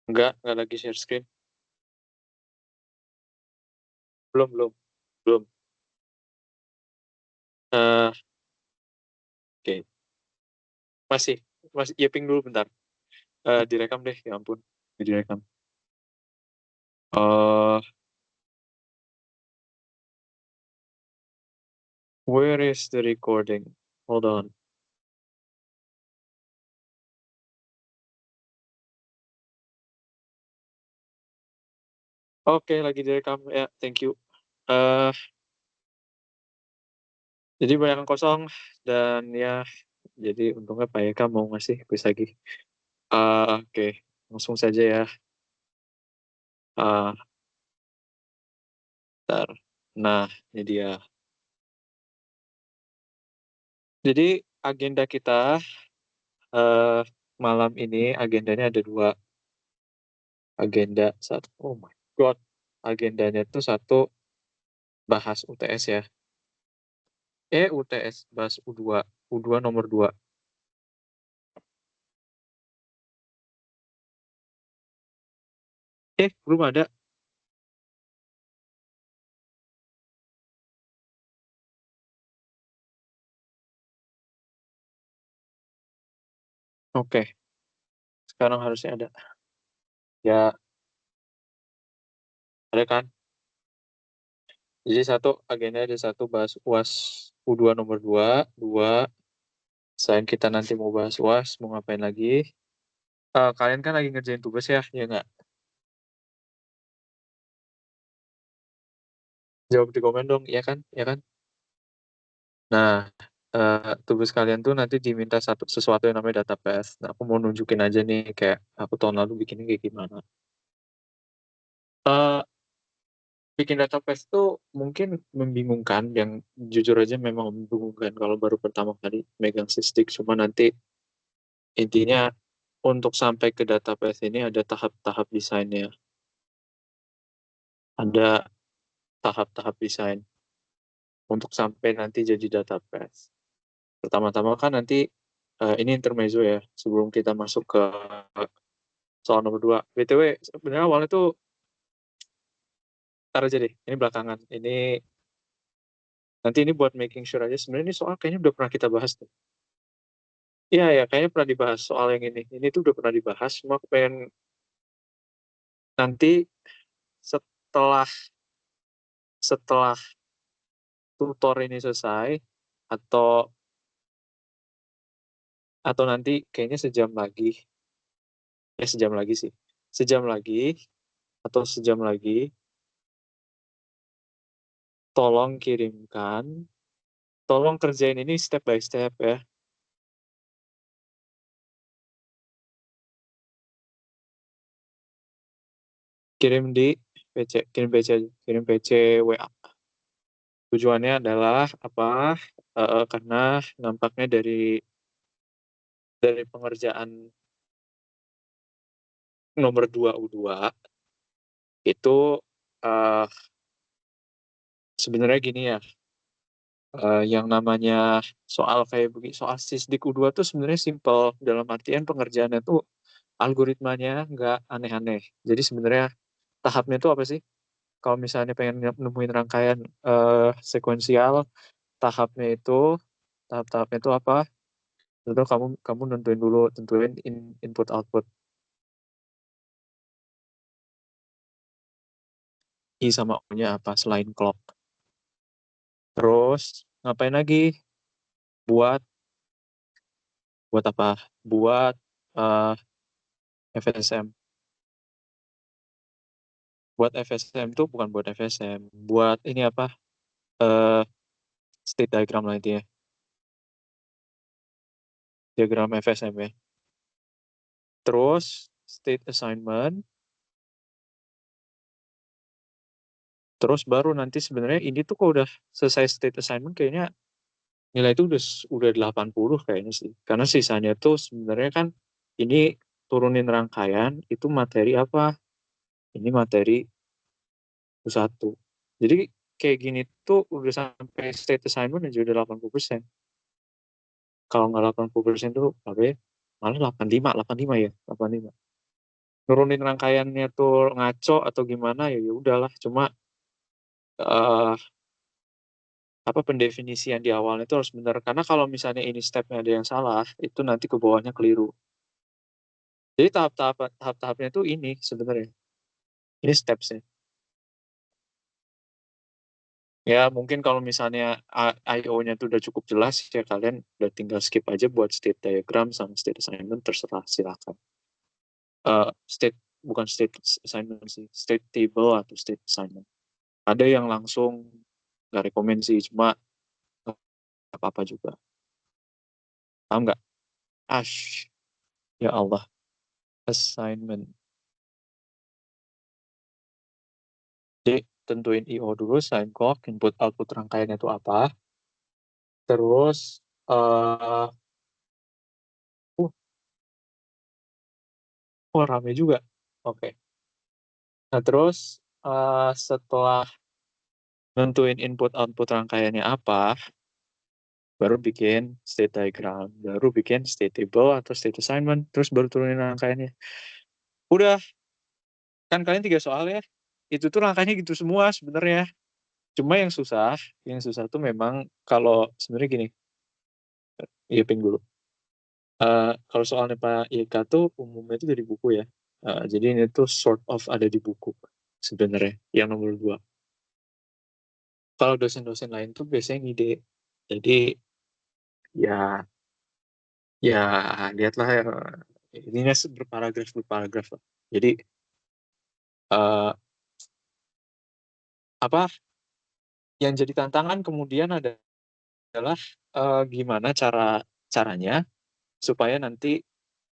Enggak lagi share screen. Belum, belum, belum. Eh, oke. Masih, masih. Ya, ping dulu bentar. Direkam deh, ya ampun. Direkam. Eh, where is the recording? Hold on. Oke, lagi direkam. Ya, thank you. Eh, jadi banyak yang kosong dan ya, jadi untungnya Pak Eka mau ngasih quiz lagi. Oke, langsung saja ya. Ah, Bentar. Nah, ini dia. Jadi agenda kita eh, malam ini agendanya ada dua. Agenda satu. Oh my God. Agendanya tuh satu, bahas UTS ya. UTS, bahas U2. U2 nomor 2. Belum ada. Oke, sekarang harusnya ada. Ya, ada kan? Jadi satu agenda ada satu, bahas UAS U2 nomor 2. Dua, selain kita nanti mau bahas UAS, mau ngapain lagi? Kalian kan lagi ngerjain tugas ya, ya nggak? Jawab di komen dong, ya kan? Ya kan? Nah, tugas kalian tuh nanti diminta sesuatu yang namanya database. Nah, aku mau nunjukin aja nih, kayak aku tahun lalu bikinnya kayak gimana. Eh, Bikin database tuh mungkin membingungkan, yang jujur aja memang membingungkan kalau baru pertama kali megang Sysdig. Cuma nanti intinya untuk sampai ke database ini ada tahap-tahap desainnya. Ada tahap-tahap desain untuk sampai nanti jadi database. Pertama-tama kan nanti ini intermezzo ya, sebelum kita masuk ke soal nomor 2. BTW, sebenarnya awalnya tuh, ntar aja deh, ini belakangan. Ini nanti ini buat making sure aja. Sebenarnya ini soal kayaknya udah pernah kita bahas tuh. Iya, ya, kayaknya pernah dibahas soal yang ini. Ini tuh udah pernah dibahas, cuma aku pengen nanti setelah setelah tutor ini selesai, atau nanti kayaknya sejam lagi, sejam lagi sih. Sejam lagi atau sejam lagi, tolong kirimkan, tolong kerjain ini step by step ya. Kirim di PC, kirim PC aja, kirim PC WA. Tujuannya adalah apa? Karena nampaknya dari pengerjaan nomor 2 U2 itu, eh, sebenarnya gini ya, yang namanya soal kayak begini, soal Sisdik U2 tuh sebenarnya simple, dalam artian pengerjaannya tuh algoritmanya nggak aneh-aneh. Jadi sebenarnya tahapnya tuh apa sih? Kalau misalnya pengen nemuin rangkaian sekuensial, tahapnya itu tahap-tahapnya itu apa? Tentu kamu kamu tentuin input output I sama O-nya apa selain clock. Terus ngapain lagi? Buat buat apa? Buat eh, FSM. Buat FSM tuh bukan buat FSM. Buat ini apa? eh State diagram lah intinya. Diagram FSM ya. Terus state assignment. Terus baru nanti sebenarnya ini tuh kalau udah selesai state assignment, kayaknya nilai itu udah 80 kayaknya sih. Karena sisanya tuh sebenarnya kan ini turunin rangkaian itu materi apa? Ini materi U1. Jadi kayak gini tuh udah sampai state assignment aja udah 80%. Kalau nggak 80% tuh apa ya? Malah 85 ya, 85. nurunin rangkaiannya tuh ngaco atau gimana ya udahlah. Cuma eh, apa pendefinisian di awalnya itu harus benar. Karena kalau misalnya ini stepnya ada yang salah, itu nanti ke bawahnya keliru. Jadi tahap-tahapnya itu ini sebenarnya. Ini stepsnya. Ya mungkin kalau misalnya I/O-nya itu udah cukup jelas, ya kalian udah tinggal skip aja buat state diagram sama state assignment, terserah silakan. State bukan state assignment sih, state table atau state assignment. Ada yang langsung nggak rekomend sih, cuma nggak apa-apa juga. Paham nggak? Ash, ya Allah, assignment. Jadi tentuin I/O dulu, sign clock, input output rangkaiannya itu apa. Terus, uh, oh rame juga. Oke. Nah terus setelah nentuin input output rangkaiannya apa, baru bikin state diagram, baru bikin state table atau state assignment, terus baru turunin rangkaiannya. Udah, kan kalian 3 soal ya. Itu tuh rangkaiannya gitu semua sebenarnya. Cuma yang susah tuh memang kalau sebenarnya gini, iya ping dulu. Kalau soalnya Pak Ika tuh umumnya itu dari buku ya. Jadi ini tuh sort of ada di buku sebenarnya, yang nomor 2. Kalau dosen-dosen lain tuh biasanya ngide. Jadi ya ya lihatlah ya, ininya berparagraf berparagraf lah. Jadi eh, apa yang jadi tantangan kemudian adalah gimana caranya supaya nanti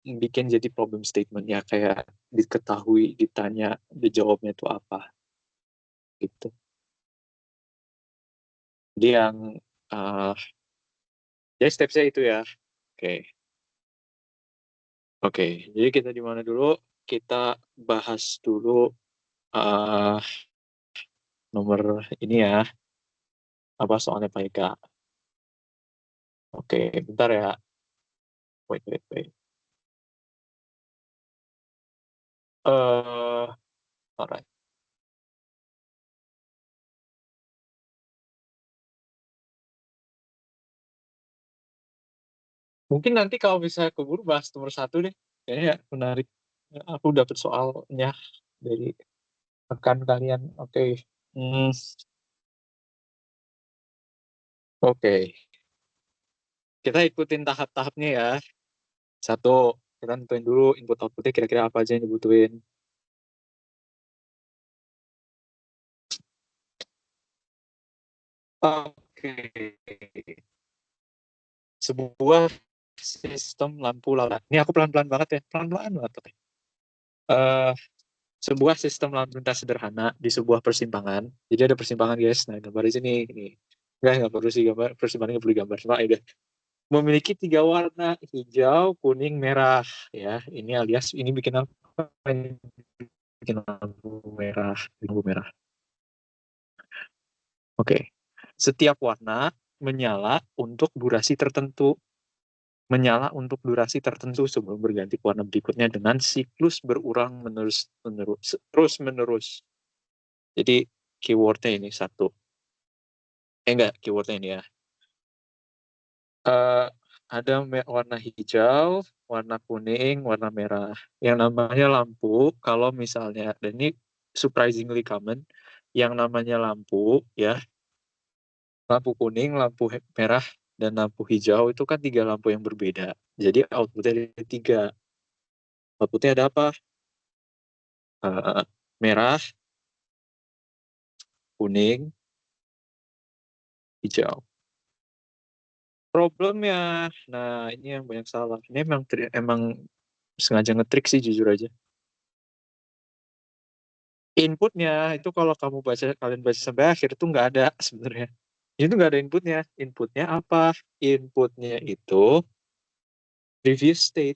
bikin jadi problem statement ya, kayak diketahui, ditanya, dijawabnya itu apa gitu. Jadi yang eh jadi step-nya itu ya. Oke. Oke. Jadi kita di mana dulu? Kita bahas dulu eh nomor ini ya, apa soalnya Pak Eka. Oke, bentar ya. Wait, wait, wait. Alright. Mungkin nanti kalau bisa keburu bahas nomor 1 deh. Kayaknya menarik. Aku dapat soalnya dari rekan kalian. Oke. Hmm, oke. Kita ikutin tahap-tahapnya ya. Satu, kita tentuin dulu input outputnya kira-kira apa aja yang dibutuhin. Oke. Sebuah sistem lampu lalu. Ini aku pelan-pelan banget ya. Pelan-pelan banget. Oke. Eh, sebuah sistem lalu lintas sederhana di sebuah persimpangan. Jadi ada persimpangan guys. Nah, gambar di sini. Ini. Nggak perlu sih gambar. Persimpangan nggak perlu gambar. Cuma ya udah. Memiliki 3 warna, hijau, kuning, merah. Ya, ini alias ini bikin apa? Ini bikin lampu merah. Lampu merah. Oke. Setiap warna menyala untuk durasi tertentu. Menyala untuk durasi tertentu sebelum berganti ke warna berikutnya dengan siklus berulang menerus terus menerus. Jadi keywordnya ini satu. Enggak, keywordnya ini ya. Eh, ada warna hijau, warna kuning, warna merah. Yang namanya lampu, kalau misalnya, dan ini surprisingly common, yang namanya lampu, ya, lampu kuning, lampu merah, dan lampu hijau itu kan 3 lampu yang berbeda. Jadi outputnya ada 3. Outputnya ada apa? Eh, merah, kuning, hijau. Problemnya, nah ini yang banyak salah. Ini emang sengaja ngetrik sih jujur aja. Inputnya itu kalau kalian baca sampai akhir itu nggak ada sebenarnya. Itu nggak ada inputnya. Inputnya apa? Inputnya itu previous state.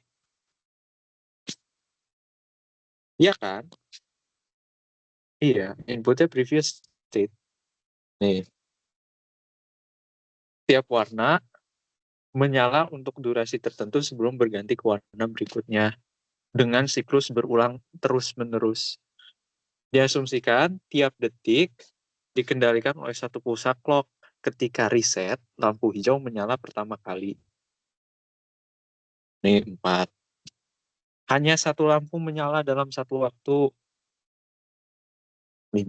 Iya kan? Iya, inputnya previous state. Nih, tiap warna menyala untuk durasi tertentu sebelum berganti ke warna berikutnya. dengan siklus berulang terus-menerus. Diasumsikan tiap detik dikendalikan oleh satu pulsa clock. Ketika reset, lampu hijau menyala pertama kali. Ini 4. Hanya satu lampu menyala dalam satu waktu. 5.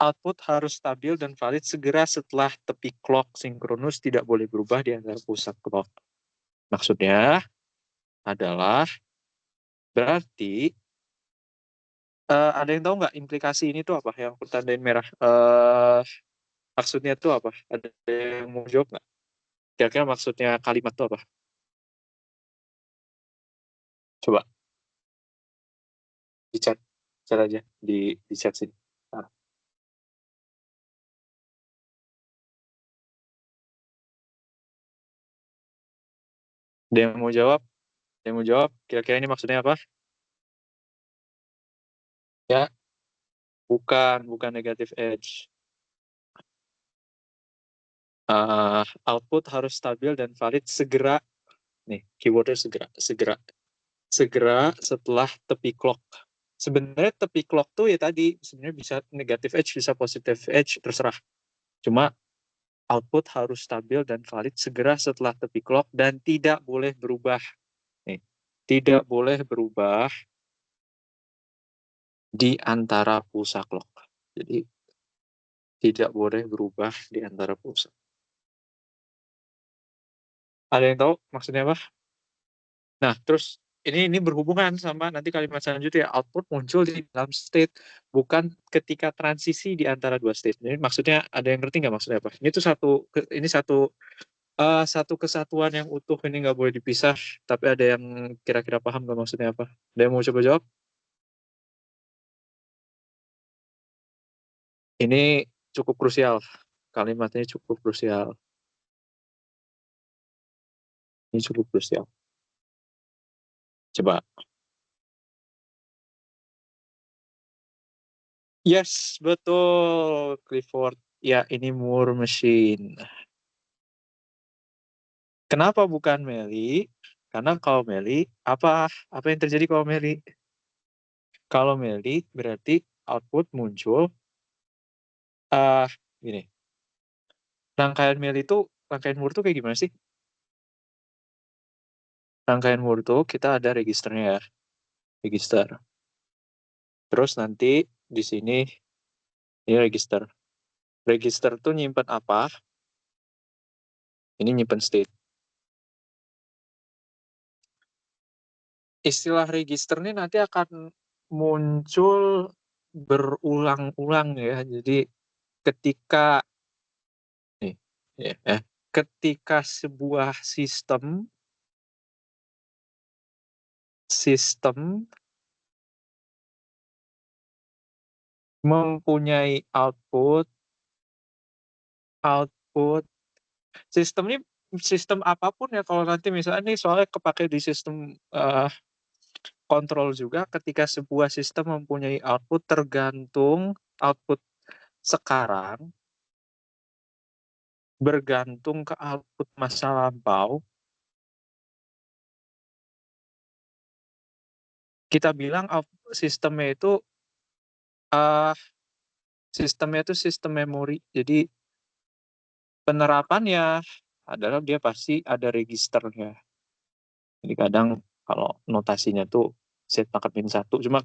Output harus stabil dan valid segera setelah tepi clock sinkronus tidak boleh berubah di antara pusat clock. Maksudnya adalah berarti ada yang tahu nggak implikasi ini tuh apa yang aku tandain merah? Maksudnya tuh apa? Ada yang mau jawab nggak? Kira-kira maksudnya kalimat tuh apa? Coba di chat, chat aja di chat sini. Nah, ada yang mau jawab? Ada yang mau jawab? Kira-kira ini maksudnya apa? Ya, bukan negative edge. Output harus stabil dan valid segera. Nih, keywordnya segera, segera setelah tepi clock. Sebenarnya tepi clock tuh ya tadi sebenarnya bisa negative edge, bisa positive edge, terserah. Cuma output harus stabil dan valid segera setelah tepi clock dan tidak boleh berubah. Nih, tidak boleh berubah di antara pulsa clock. Jadi tidak boleh berubah di antara pulsa. Ada yang tahu maksudnya apa? Nah, terus ini berhubungan sama nanti kalimat selanjutnya, output muncul di dalam state, bukan ketika transisi di antara dua state. Jadi maksudnya ada yang ngerti nggak maksudnya apa? Ini tuh satu kesatuan yang utuh, ini nggak boleh dipisah. Tapi ada yang kira-kira paham nggak maksudnya apa? Ada yang mau coba jawab? Ini cukup krusial. Kalimatnya cukup krusial. Ini cukup krusial. Coba. Yes, betul, Clifford. Ya, ini Moore Machine. Kenapa bukan Meli? Karena kalau Meli, apa yang terjadi kalau Meli? Kalau Meli berarti output muncul uh, gini. Rangkaian Meli itu, rangkaian Moore itu kayak gimana sih? Rangkaian Moore itu kita ada registernya ya, register. Terus nanti di sini ini register. Register tuh nyimpen apa? Ini nyimpen state. Istilah register ini nanti akan muncul berulang-ulang ya. Jadi ketika nih, ya, ketika sebuah sistem mempunyai output sistem ini sistem apapun ya, kalau nanti misalnya nih soalnya kepake di sistem kontrol juga, ketika sebuah sistem mempunyai output tergantung output sekarang bergantung ke output masa lampau, kita bilang uh, sistemnya itu sistem memori. Jadi penerapannya adalah dia pasti ada registernya. Jadi kadang kalau notasinya tuh set pangkat -1, cuma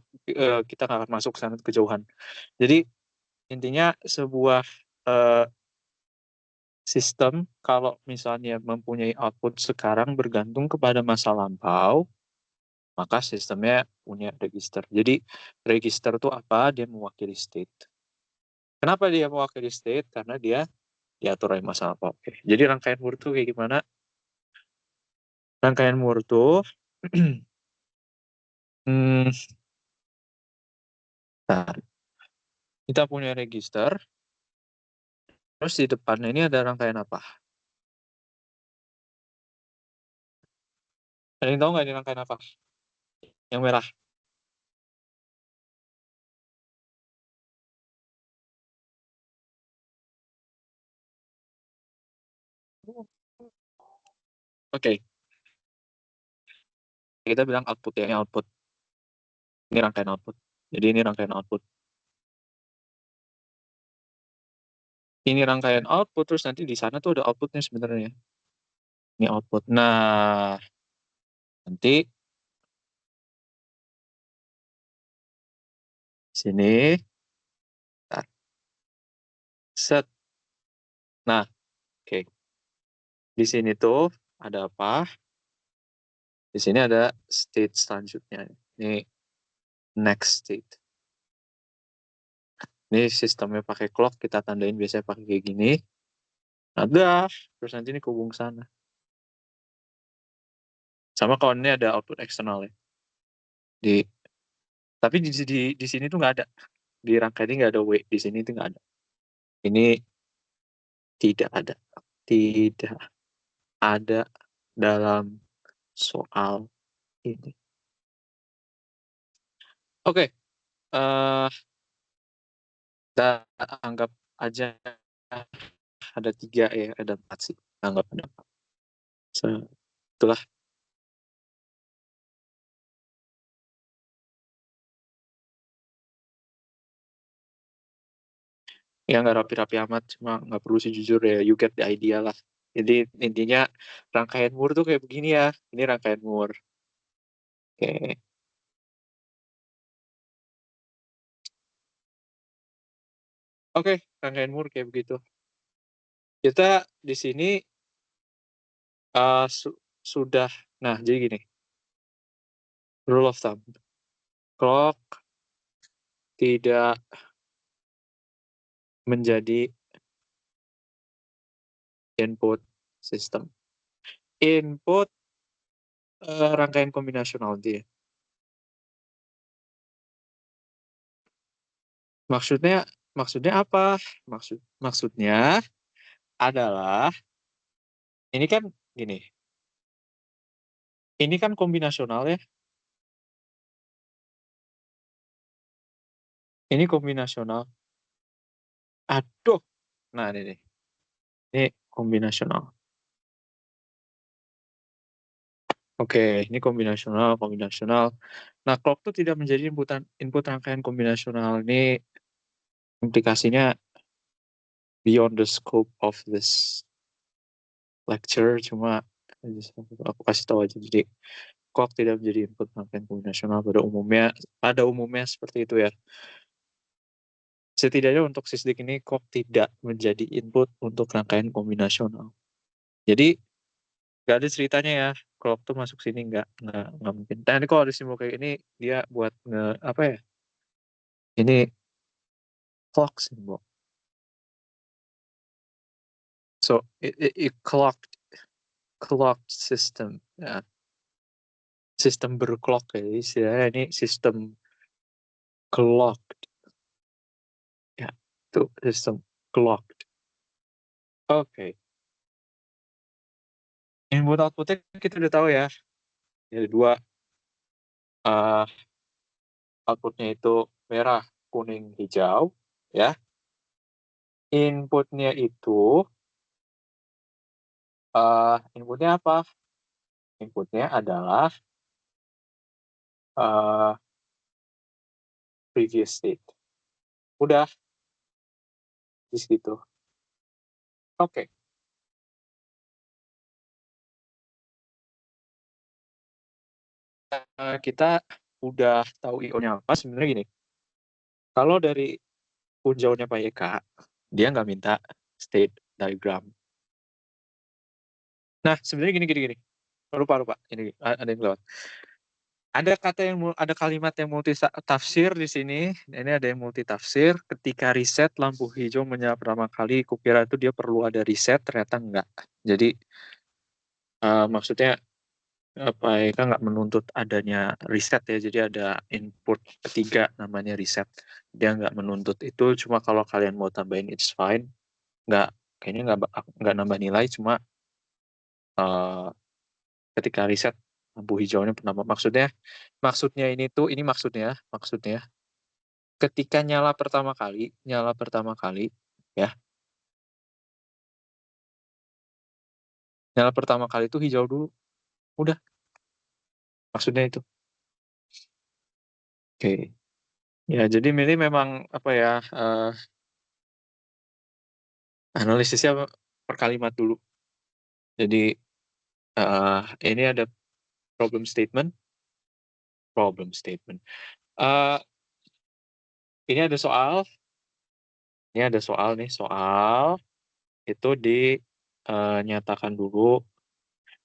kita nggak akan masuk ke sana kejauhan. Jadi intinya sebuah uh, sistem kalau misalnya mempunyai output sekarang bergantung kepada masa lampau, maka sistemnya punya register. Jadi register itu apa? Dia mewakili state. Kenapa dia mewakili state? Karena dia diatur oleh masa lampau. Oke. Jadi rangkaian Moore itu kayak gimana? Rangkaian Moore itu hmm, nah, kita punya register, terus di depannya ini ada rangkaian apa? Ada yang tahu nggak ini rangkaian apa? Yang merah. Oke. kita bilang output ya, ini output. Ini rangkaian output. Jadi ini rangkaian output. Ini rangkaian output, terus nanti di sana tuh ada outputnya sebenarnya. Ini output. Nah, nanti sini, set. Nah, oke. Di sini tuh ada apa? Di sini ada state selanjutnya. Ini next state. Ini sistemnya pakai clock, kita tandain biasanya pakai kayak gini. Ada, terus nanti ini hubung sana. Sama kalau ini ada output eksternal ya. Tapi di sini tuh nggak ada. Di rangka ini nggak ada W. Di sini tuh nggak ada. Ini tidak ada. Tidak ada dalam soal ini. Oke. Kita anggap aja ada 3 ya, ada 4 sih. Anggap ada 4. Itulah. Ya nggak rapi-rapi amat, cuma nggak perlu sih jujur ya, you get the idea lah. Jadi intinya rangkaian Moore tuh kayak begini ya. Ini rangkaian Moore. Oke. Oke, rangkaian Moore kayak begitu. Kita di sini sudah, nah jadi gini, rule of thumb. Clock tidak menjadi input system. Input rangkaian kombinasional dia. Maksudnya apa? Maksudnya adalah ini kan gini. Ini kan kombinasional ya. Ini kombinasional. Aduh. Nah, ini nih. Ini kombinasional. Oke, ini kombinasional. Nah, clock tuh tidak menjadi input rangkaian kombinasional. Ini implikasinya beyond the scope of this lecture, cuma aku kasih tahu aja. Jadi clock tidak menjadi input rangkaian kombinasional pada umumnya seperti itu ya. Setidaknya untuk sysdig ini clock tidak menjadi input untuk rangkaian kombinasional. Jadi nggak ada ceritanya ya clock tuh masuk sini, nggak mungkin. Nah, ini kalau ada simbol kayak ini dia buat apa ya? Ini clock symbol. So it clocked system ya. Sistem berclock ya, istilahnya ini sistem clocked ya, itu sistem clocked. Oke. Input outputnya kita udah tahu ya. Ada 2, outputnya itu merah, kuning, hijau ya. Inputnya itu inputnya apa? Inputnya adalah previous state. Udah di situ. Oke. Kita udah tahu IO-nya apa. Sebenarnya gini, kalau dari unjaunya Pak Eka, dia nggak minta state diagram. Nah, sebenarnya gini. Lupa. Ini ada yang lewat. Ada kalimat yang multi tafsir di sini. Ini ada yang multi tafsir. Ketika reset lampu hijau menyala pertama kali, kukira itu dia perlu ada reset, ternyata enggak. Jadi maksudnya Pak Eka nggak menuntut adanya reset ya. Jadi ada input ketiga namanya reset. Dia nggak menuntut itu. Cuma kalau kalian mau tambahin it's fine. Kayaknya nggak nambah nilai. Cuma ketika reset lampu hijaunya pertama. Maksudnya ini maksudnya ketika nyala pertama kali ya, nyala pertama kali itu hijau dulu, udah. Maksudnya itu. Oke. Ya, jadi ini memang apa ya, analisisnya per kalimat dulu. Jadi ini ada problem statement, problem statement. Eh, ini ada soal, nih, soal itu dinyatakan dulu,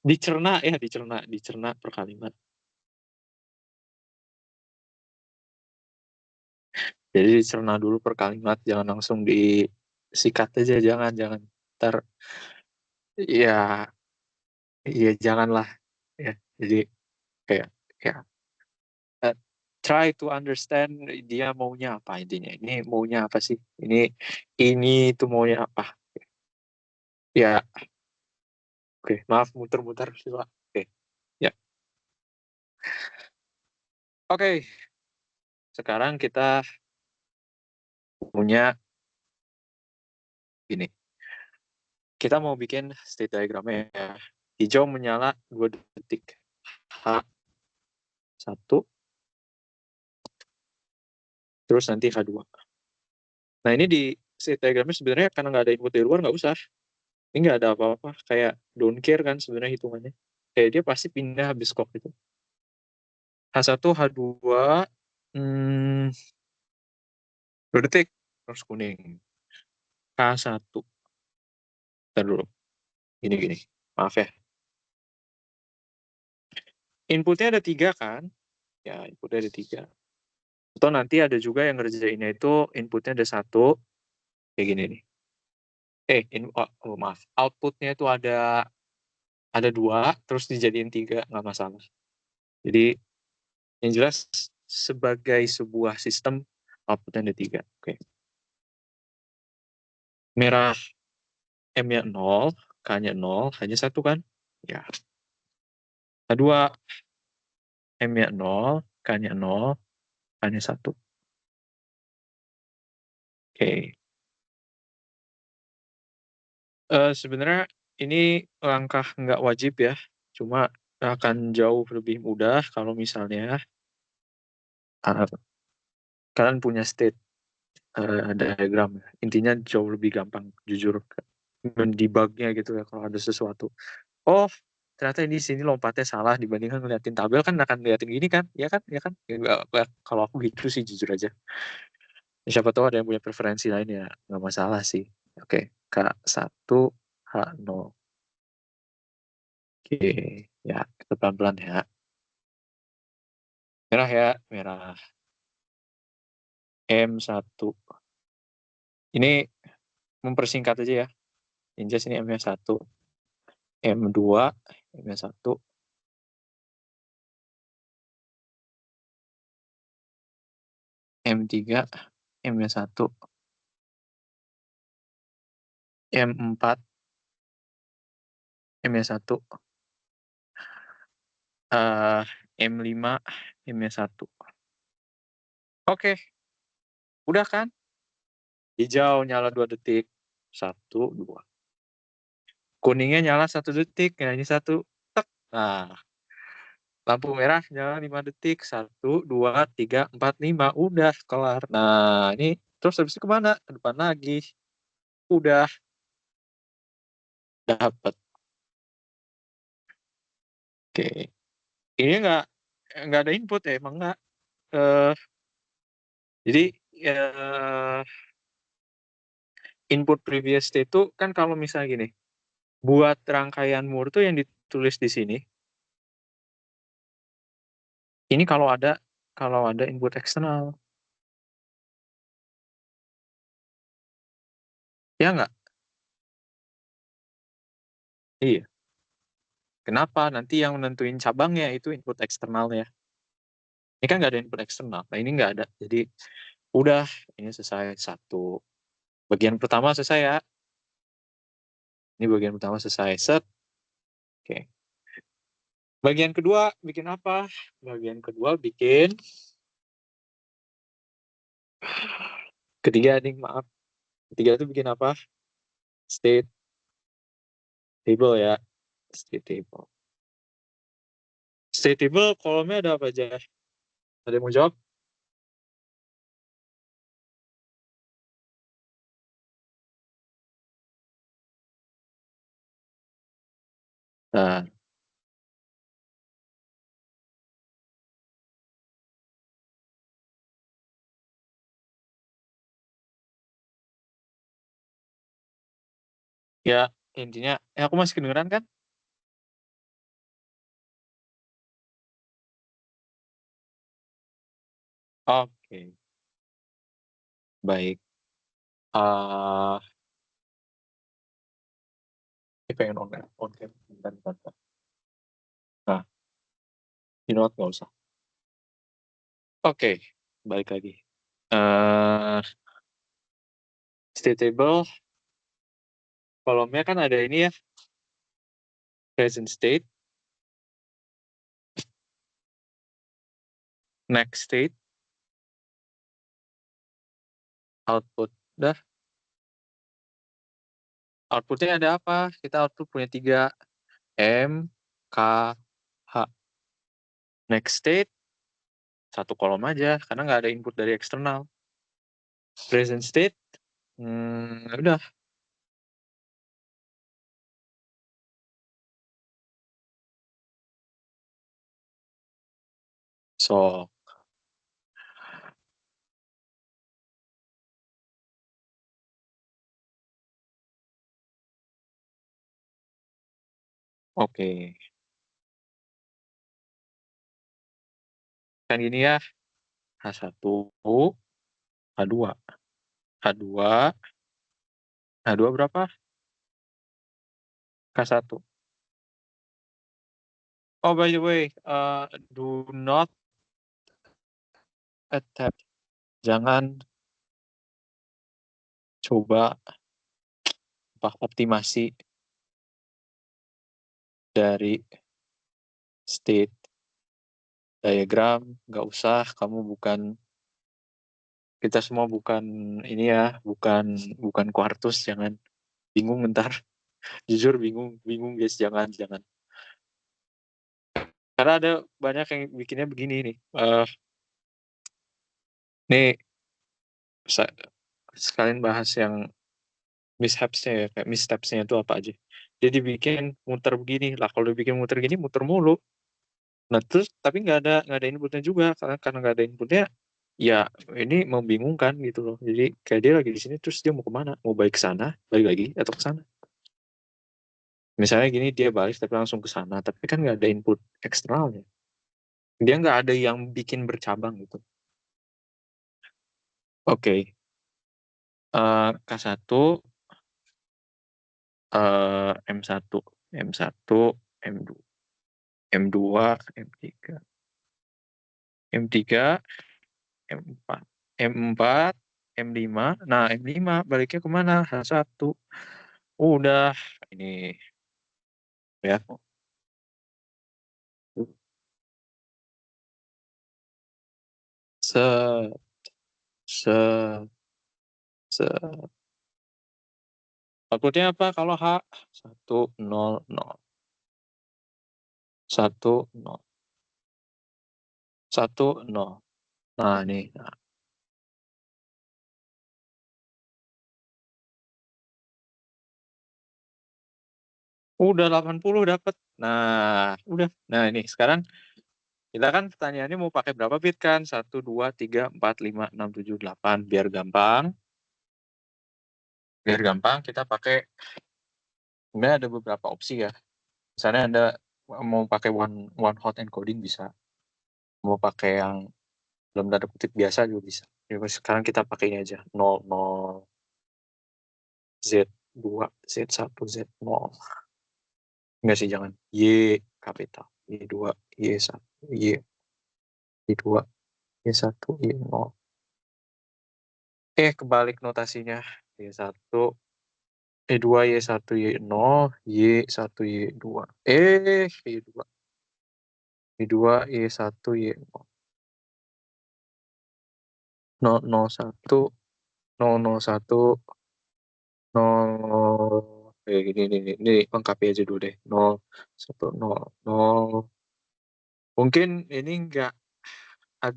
dicerna per kalimat. Jadi dicerna dulu per kalimat, jangan langsung disikat aja, jangan. Ntar, ya, ya janganlah. Ya, jadi kayak, ya, uh, try to understand dia maunya apa intinya. Ini maunya apa sih? Ini tuh maunya apa? Ya, oke. Maaf muter-muter sila. Oke, ya. Oke, sekarang kita punya ini. Kita mau bikin state diagramnya ya. Hijau menyala 2 detik. H1, terus nanti H2. Nah, ini di state diagramnya sebenarnya karena nggak ada input dari luar, nggak usah. Ini nggak ada apa-apa. Kayak don't care kan sebenarnya hitungannya. Kayak dia pasti pindah habis kok itu. H1, H2, 2 detik, terus kuning. H1. Ntar dulu. Gini. Maaf ya. Inputnya ada 3 kan? Ya, inputnya ada 3. Atau nanti ada juga yang ngerjainnya itu inputnya ada 1. Kayak gini nih. Maaf. Outputnya itu ada 2, terus dijadiin 3, nggak masalah. Jadi, yang jelas sebagai sebuah sistem, outputnya ada 3. Oke. Merah M-nya 0, K-nya 0, hanya 1 kan? Ya. Kedua, M-nya 0, K-nya 0, hanya 1. Oke. Sebenarnya ini langkah nggak wajib ya. Cuma akan jauh lebih mudah kalau misalnya uh, kalian punya state diagram. Intinya jauh lebih gampang, jujur. Mendebugnya gitu ya kalau ada sesuatu. Oh, ternyata ini sini lompatnya salah dibandingkan ngeliatin tabel kan akan ngeliatin gini kan, ya kan, ya kan. Ya, kalau aku gitu sih jujur aja. Ya, siapa tahu ada yang punya preferensi lain ya nggak masalah sih. Oke, K1 H0. Oke, ya kita pelan-pelan ya. Merah ya, merah. M1. Ini mempersingkat aja ya. Injas ini M-nya 1. M2, M-nya 1. M3, M-nya 1. M4, M-nya 1. M5, M-nya 1. Oke, udah kan? Hijau nyala 2 detik. 1, 2. Kuningnya nyala 1 detik. Nah, ini 1. Tek. Nah, lampu merah nyala 5 detik. 1, 2, 3, 4, 5. Udah, kelar. Nah, ini terus habis itu kemana? Ke depan lagi. Udah, dapat. Oke. Ini nggak ada input ya, emang nggak. Eh, jadi, input previous state itu kan kalau misalnya gini, buat rangkaian Moore tuh yang ditulis di sini, ini kalau ada input eksternal. Ya nggak? Iya. Kenapa? Nanti yang menentuin cabangnya itu input eksternalnya. Ini kan nggak ada input eksternal. Nah, ini nggak ada. Jadi, udah. Ini selesai. 1. Bagian pertama selesai ya. Ini bagian pertama selesai. Set. Oke. Bagian kedua bikin apa? Bagian kedua bikin ketiga nih, maaf. Ketiga itu bikin apa? State table ya. State table. State table kolomnya ada apa aja? Ada yang mau jawab? Nah, ya intinya, aku masih kedengeran kan? Oke, baik. Ah, ini pengen on cam. Bentar, bentar, bentar. Nah, you know what, nggak usah. Oke, balik lagi. eh State table, kolomnya kan ada ini ya, present state, next state, output. Dah, outputnya ada apa? Kita output punya 3, M, K, H. Next state, satu kolom aja, karena nggak ada input dari eksternal. Present state, udah. So, oke. Kan gini ya, H1, H2. H2, H2 berapa? K1. Oh, by the way, do not attempt. Jangan coba optimasi dari state diagram. Nggak usah, kita semua bukan ini ya, bukan bukan Quartus, jangan bingung ntar. Jujur bingung, bingung guys, jangan, jangan. Karena ada banyak yang bikinnya begini nih. Nih, sa- sekalian bahas yang mishapsnya ya, kayak misstepsnya itu apa aja. Dia dibikin muter begini lah, kalau dibikin muter gini muter mulu. Nah terus tapi nggak ada inputnya juga, karena nggak ada inputnya ya, ini membingungkan gitu loh. Jadi kayak dia lagi di sini terus dia mau kemana, mau balik ke sana, balik lagi atau ke sana. Misalnya gini, dia balik tapi langsung ke sana, tapi kan nggak ada input eksternalnya, dia nggak ada yang bikin bercabang gitu. Oke, K1, M1, M1, M2, M2, M3, M3, M4, M4, M5. Nah, M5 baliknya kemana? H1. Udah, ini ya. Se, se, se. Outputnya apa kalau H? 1, 0, 0. 1, 0. 1, 0. Nah, nih. Nah, udah 80 dapat. Nah, udah. Nah, ini sekarang kita kan pertanyaannya mau pakai berapa bit kan? 1, 2, 3, 4, 5, 6, 7, 8. Biar gampang kita pakai, sebenarnya ada beberapa opsi ya. Misalnya Anda mau pakai one hot encoding bisa. Mau pakai yang dalam tanda kutip biasa juga bisa. Jadi sekarang kita pakai ini aja. 00, Z2, Z1, Z0. Enggak sih, jangan. Y kapital. Y2, Y1, Y2, Y1, Y0. Kebalik notasinya. Y1, Y2, Y1, Y0, Y1, Y2. Y2, Y2, Y1, Y0. 001, 001, 0, gini, ini lengkapi aja dulu deh. 0, 1, 0, 0, Mungkin ini enggak,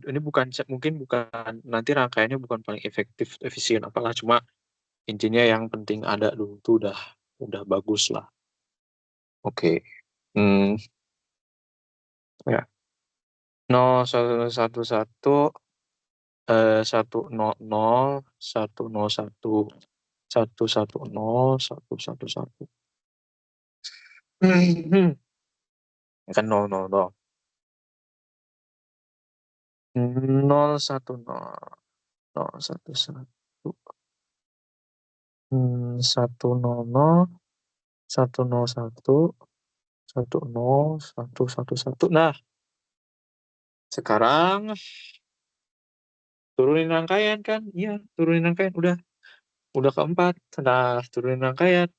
ini bukan, mungkin bukan, nanti rangkaiannya bukan paling efektif, efisien apalah, cuma intinya yang penting ada dulu tuh udah bagus lah. Oke. Hmm, ya. 0111, 100, 101, 110, 111. Hmm, kan 000. 010, 011, 100, 101, 10111. Nah, sekarang turunin rangkaian kan? Iya, turunin rangkaian. Udah keempat. Nah, turunin rangkaian.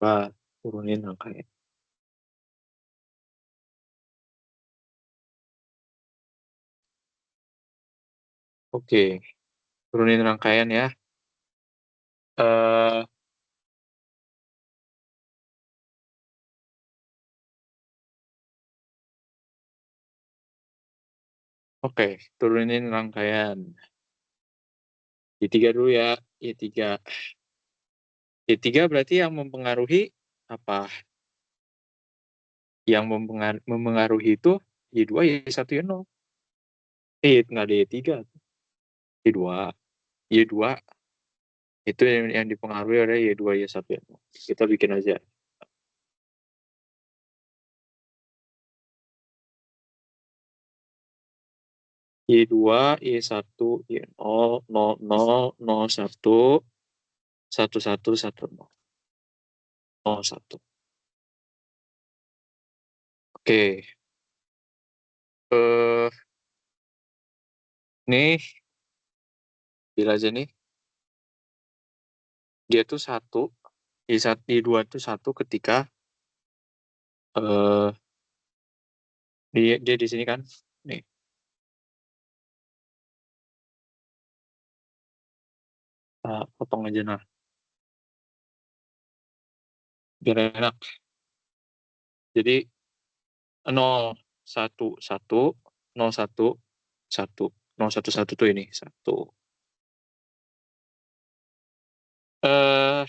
Nah, turunin rangkaian. Oke, turunin rangkaian ya. eh oke, turunin rangkaian. Y3 dulu ya. Y3. Y3 berarti yang mempengaruhi apa? Yang mempengaruhi itu Y2, Y1, Y0. Nggak ada Y3. Y2. Y2 itu yang dipengaruhi oleh Y2, Y1, Y0. Kita bikin aja. Y2, Y1, Y0, 00, 01, 11, 10. 01. Oke. Eh, nih, bila aja nih. Dia tuh satu, Y1, Y2 tuh satu ketika eh dia di sini kan. Nih, potong aja nah. Biar enak. Jadi 011, 01, 1, 011 tuh ini satu. Eh,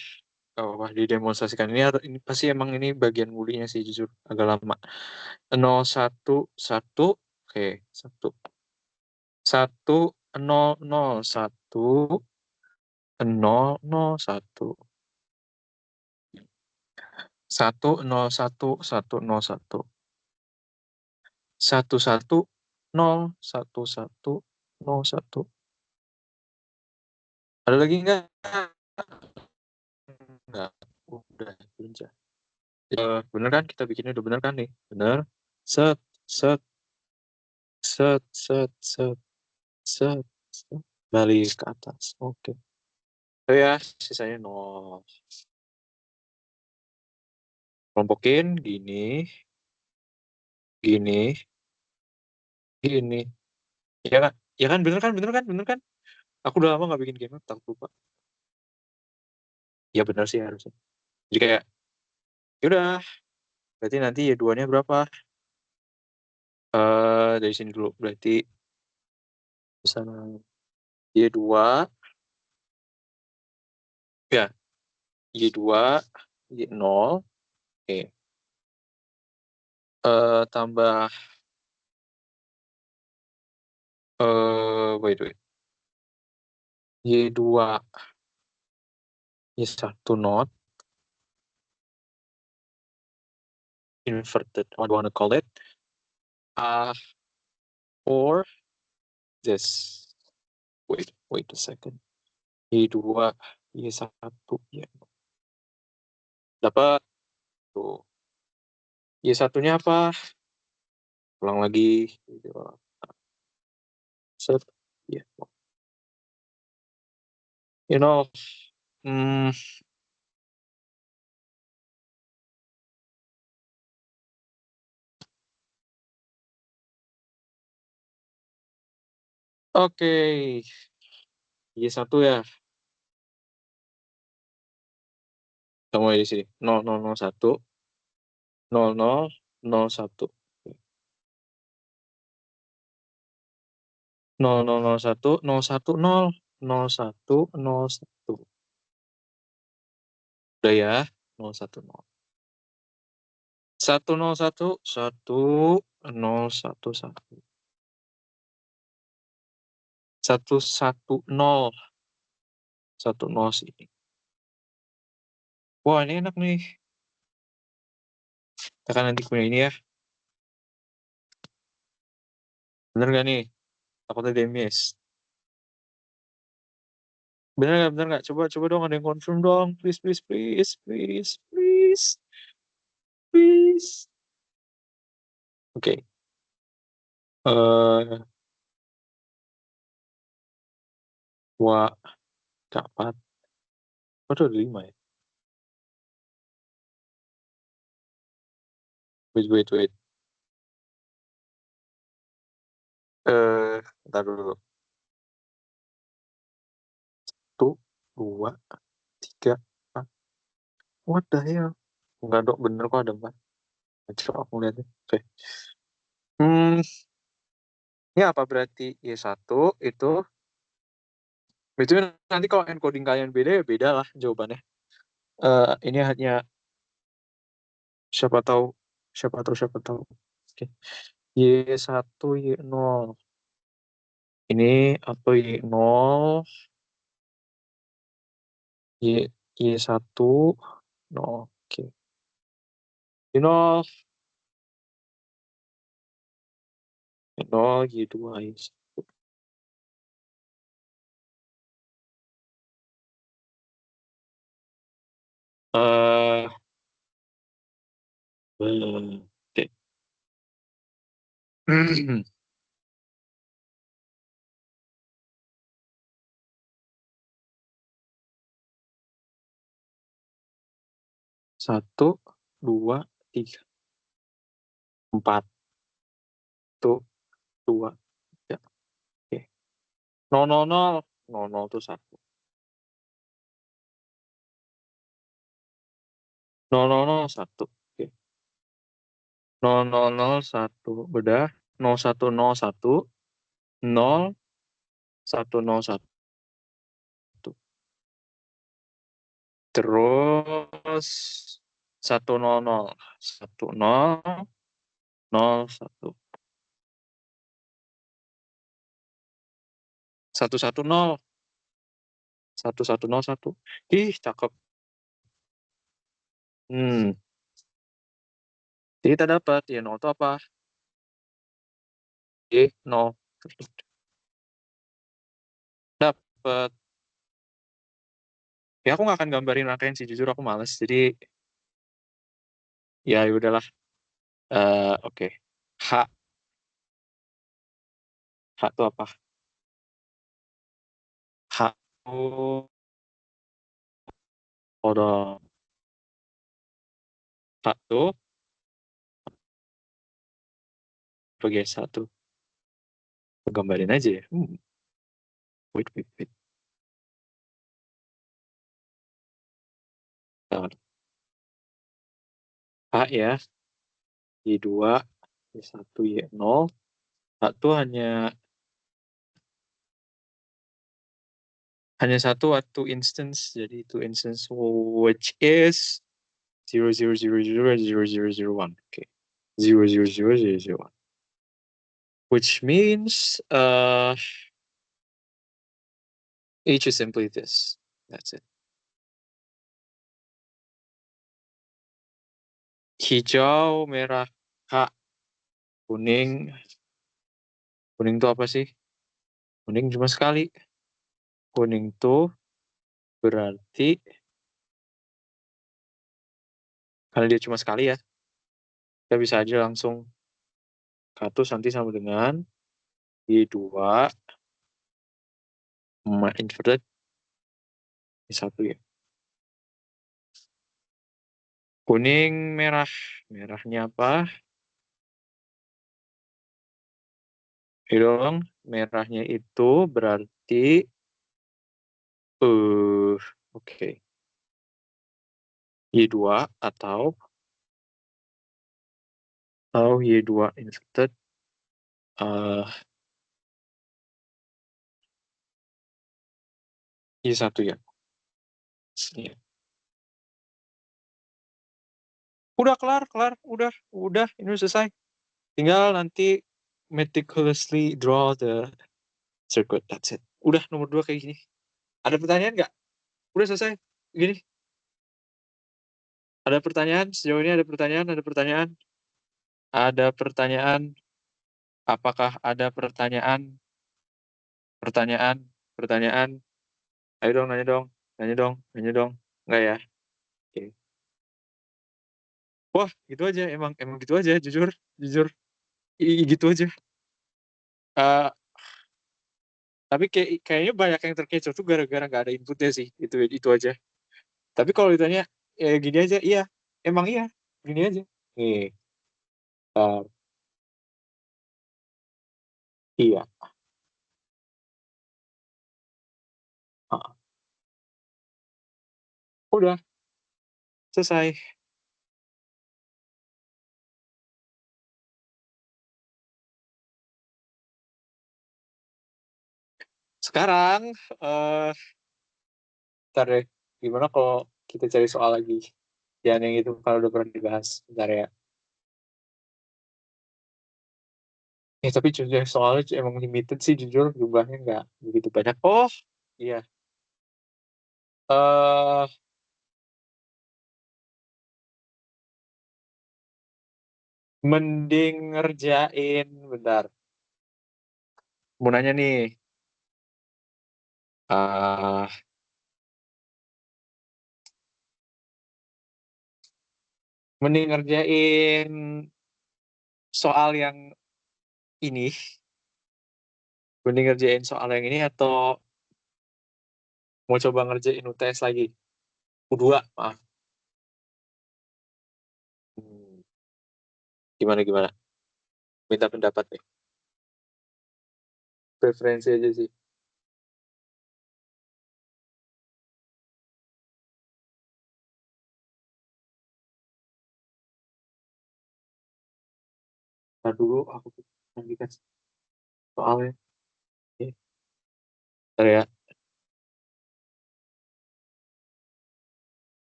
gak apa-apa didemonstrasikan ini pasti emang ini bagian mulinya sih jujur agak lama. 011, oke, satu, 1001, 001, 101, 101, 110, 11, 01. Ada lagi nggak? Nggak. Udah, belum. Bener kan? Kita bikinnya udah bener kan nih? Bener. Set, set, set, set, set, set, set. Balik ke atas. Oke. Oh ya, sisanya nol. Kelompokin gini, gini, gini. Ya kan? Ya kan? Bener kan? Bener kan? Bener kan? Aku udah lama nggak bikin game, takut lupa. Ya bener sih harusnya. Jadi kayak, yaudah. Berarti nanti ya duanya berapa? Dari sini dulu. Berarti bisa Y2, ya, Y2, Y0. Oke. Tambah, wait, wait. Y2, Y1 not inverted. What do you want to call it? Uh, or this. Wait a second. Y2, Y1, ya. Dapat tuh. Y1-nya apa? Ulang lagi. Set. Ya. You know, hmm, oke. Y1 ya. Kamu di sini. 0001, 00. 01. 0001 010 0101. Udah ya, 010. 101 1011. 110 10 sini. Wah, ini enak nih. Tekan nanti punya ini ya. Bener gak nih? Takutnya dia miss. Bener gak? Coba dong, ada yang confirm dong. Please, please, please, please, please, please. Oke. Eh, wah, dapat. Waduh, ada 5 ya. Wait. Ntar dulu. 1, 2, 3, 4. What the hell? Enggak dong, bener kok ada 4. Coba aku lihat deh. Oke. Hmm, ini apa berarti Y1 itu nanti kalau encoding kalian beda ya beda lah jawabannya. Ini hanya siapa tahu, siapa tahu. Oke. Y1 Y0. Ini atau Y0 Y1 0. Oke. Y0 Y0 Y2 Y1. Eh, oke. 1, 2, 3, 4. 1, 2, 3. Oke. 000 00 tuh 1. 000 1. Oke. 0001 bedah. 0101 0101. Terus 100 1001 110 1101. Ih, cakep. Hmm. Jadi kita dapat Y0 itu apa? Y0. Dapat. Ya aku nggak akan gambarin rangkaian sih, jujur aku males. Jadi ya udahlah. Oke. H. H itu apa? H itu hold. H itu sebagai satu. Gambarin aja ya. Wait. Nah, H ya. Y2, Y1, Y0. H itu hanya satu waktu instance. Jadi itu instance which is 000000001. Oke. 0000001. Which means H is simply this. That's it. Hijau, merah, H. Kuning. Kuning itu apa sih? Kuning cuma sekali. Kuning tuh berarti karena dia cuma sekali ya, kita bisa aja langsung satu nanti sama dengan Y2 inverted Y1 ya. Kuning, merah. Merahnya apa? Ini dong, merahnya itu berarti oke. Y2 atau Oh, Y2 inverted. eh Y1 ya. Iya. Udah kelar, kelar, udah, ini udah selesai. Tinggal nanti meticulously draw the circuit. That's it. Udah nomor 2 kayak gini. Ada pertanyaan nggak? Udah selesai. Gini. Ada pertanyaan? Sejauh ini ada pertanyaan? Ada pertanyaan? Ada pertanyaan? Apakah ada pertanyaan? Pertanyaan? Pertanyaan? Ayo dong, nanya dong. Nanya dong, nanya dong. Enggak ya? Oke. Wah, gitu aja. Emang emang gitu aja, jujur. Jujur. Gitu aja. Eh, tapi kayaknya banyak yang terkecoh tuh gara-gara nggak ada inputnya sih. Itu aja. Tapi kalau ditanya, ya gini aja, iya. Emang iya. Gini aja. Nih, eh, iya. Ah, udah, selesai. Sekarang, eh ntar deh. Gimana kalau kita cari soal lagi? Jangan yang itu kalau udah pernah dibahas. Bentar ya. Tapi jujur soalnya emang limited sih, jujur. Jumlahnya nggak begitu banyak. Oh, iya. eh Mending ngerjain, bentar. Mau nanya nih. eh Mending ngerjain soal yang ini. Mending ngerjain soal yang ini atau mau coba ngerjain UTS lagi? U2, maaf. Hmm, Gimana, gimana? Minta pendapat nih. Preferensi aja sih. Ntar dulu aku nanti kasih soalnya. Oke, ntar ya.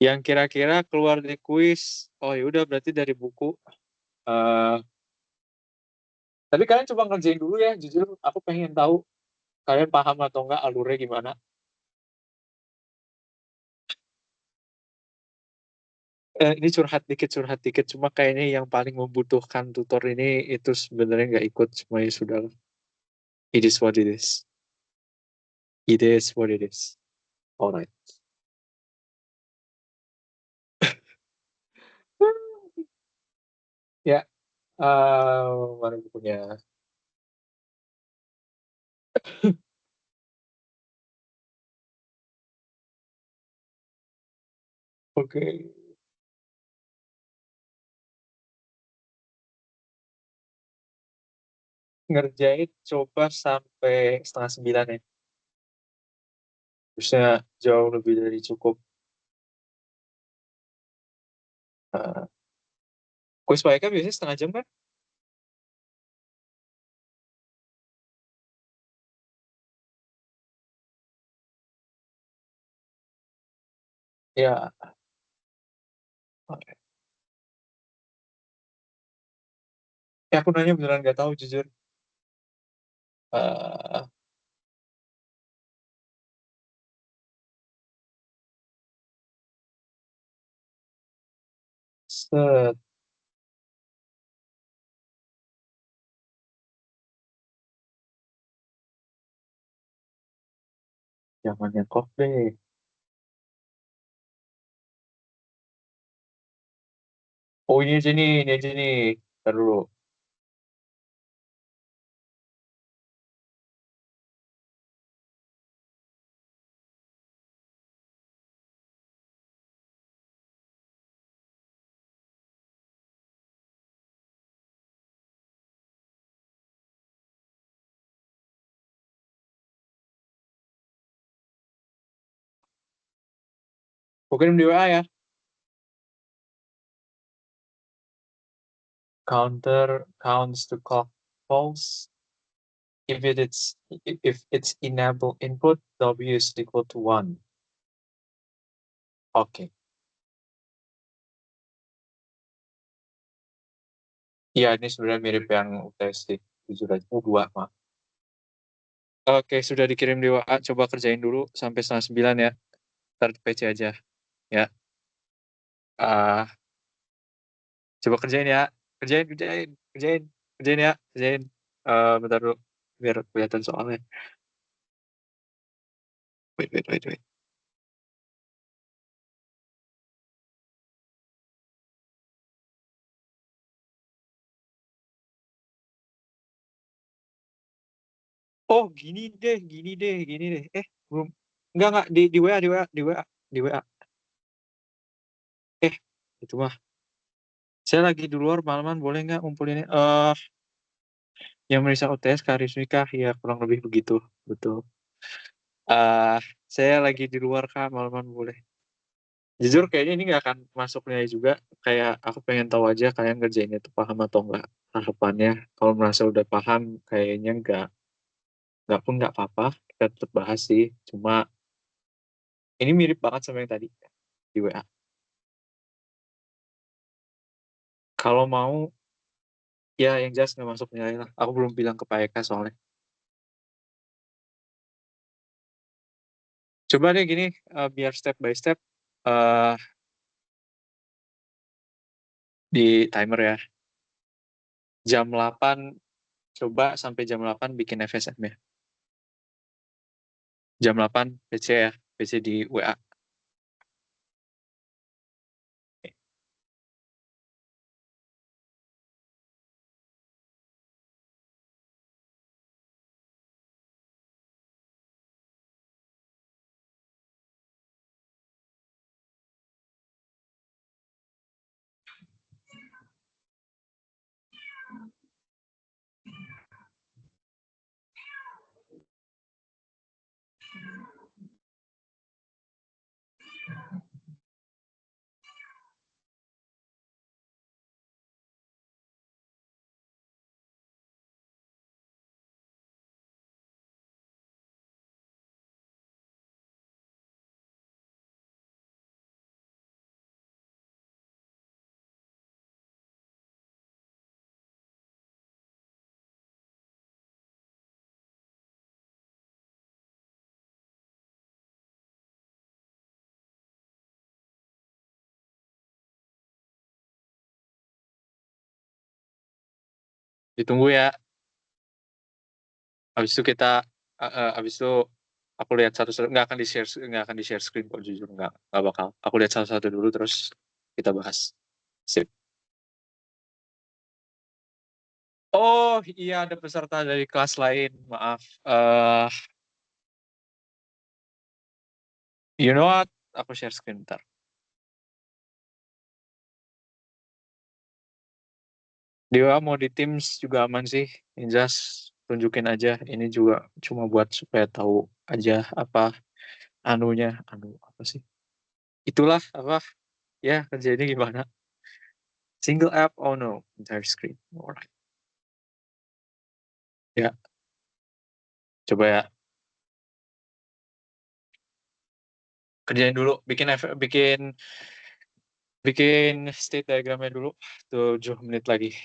Yang kira-kira keluar dari kuis. Oh ya udah, berarti dari buku. Eh, tapi kalian coba ngerjain dulu ya. Jujur, aku pengen tahu kalian paham atau enggak alurnya gimana. Ini curhat dikit. Cuma kayaknya yang paling membutuhkan tutor ini itu sebenarnya nggak ikut. Cuma ya sudah. It is what it is. It is what it is. Alright. Ya, mana bukunya? Oke. Ngerjain coba sampai setengah 9 ya. Terusnya jauh lebih dari cukup. Uh, Kuis mereka biasanya setengah jam kan? Ya, oke. Aku nanya beneran nggak tahu jujur. Eh, Set, jangan yang kok deh. Oh, ini aja nih. Ntar dulu. Aku kirim di WA ya. Counter counts to clock pulse. If it's enable input, W is equal to 1. Oke. Iya, ini sebenarnya mirip yang UTS sih. Jujur aja. 2, Mak. Oke, sudah dikirim di WA. Coba kerjain dulu sampai 8:30 ya. Ntar di PC aja. Ya. Ah, coba kerjain ya. Kerjain, kerjain, kerjain. Kerjain ya. Kerjain. Bentar dulu. Biar kelihatan soalnya. Wait, wait, wait, wait. Oh, gini deh, gini deh, gini deh. Belum. Enggak, di WA, di WA, di WA, di WA. Itu mah. Saya lagi di luar malaman, boleh nggak ngumpulinnya? Yang merisa UTS Karismika, ya kurang lebih begitu, betul. Saya lagi di luar Kak, malaman boleh. Jujur kayaknya ini nggak akan masuk nilai juga. Kayak aku pengen tahu aja kalian ngerjainnya tuh paham atau enggak harapannya. Kalau merasa udah paham, kayaknya nggak pun nggak apa-apa. Kita tetap bahas sih. Cuma ini mirip banget sama yang tadi di WA. Kalau mau, ya yang jelas nggak masuk nilai lah. Aku belum bilang ke Pak Eka soalnya. Coba deh gini, biar step by step eh di timer ya. Jam 8, coba sampai jam 8 bikin FSM ya. Jam 8 PC ya, PC di WA. Ditunggu ya. Habis itu habis itu aku lihat satu-satu, nggak akan di share screen kok, jujur nggak bakal. Aku lihat satu-satu dulu terus kita bahas. Sip. Oh iya, ada peserta dari kelas lain, maaf. You know what? Aku share screen bentar. Dewa mau di Teams juga aman sih. Ini just tunjukin aja. Ini juga cuma buat supaya tahu aja apa anunya. Anu apa sih? Itulah apa? Ya, kerjanya gimana? Single app? Oh no, entire screen. Alright. Ya, coba ya. Kerjain dulu. Bikin bikin state diagramnya dulu. 7 menit lagi.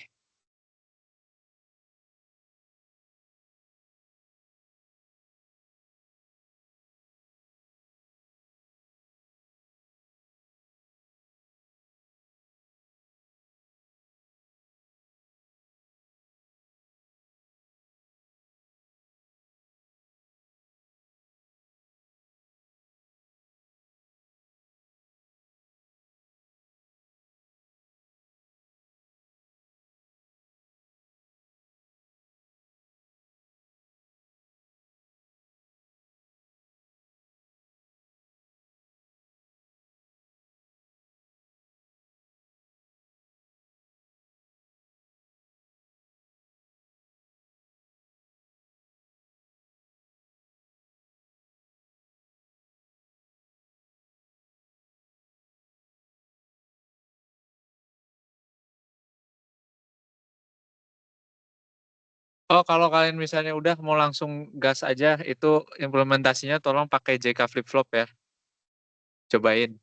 Oh, kalau kalian misalnya udah mau langsung gas aja, itu implementasinya tolong pakai JK Flip Flop ya, cobain.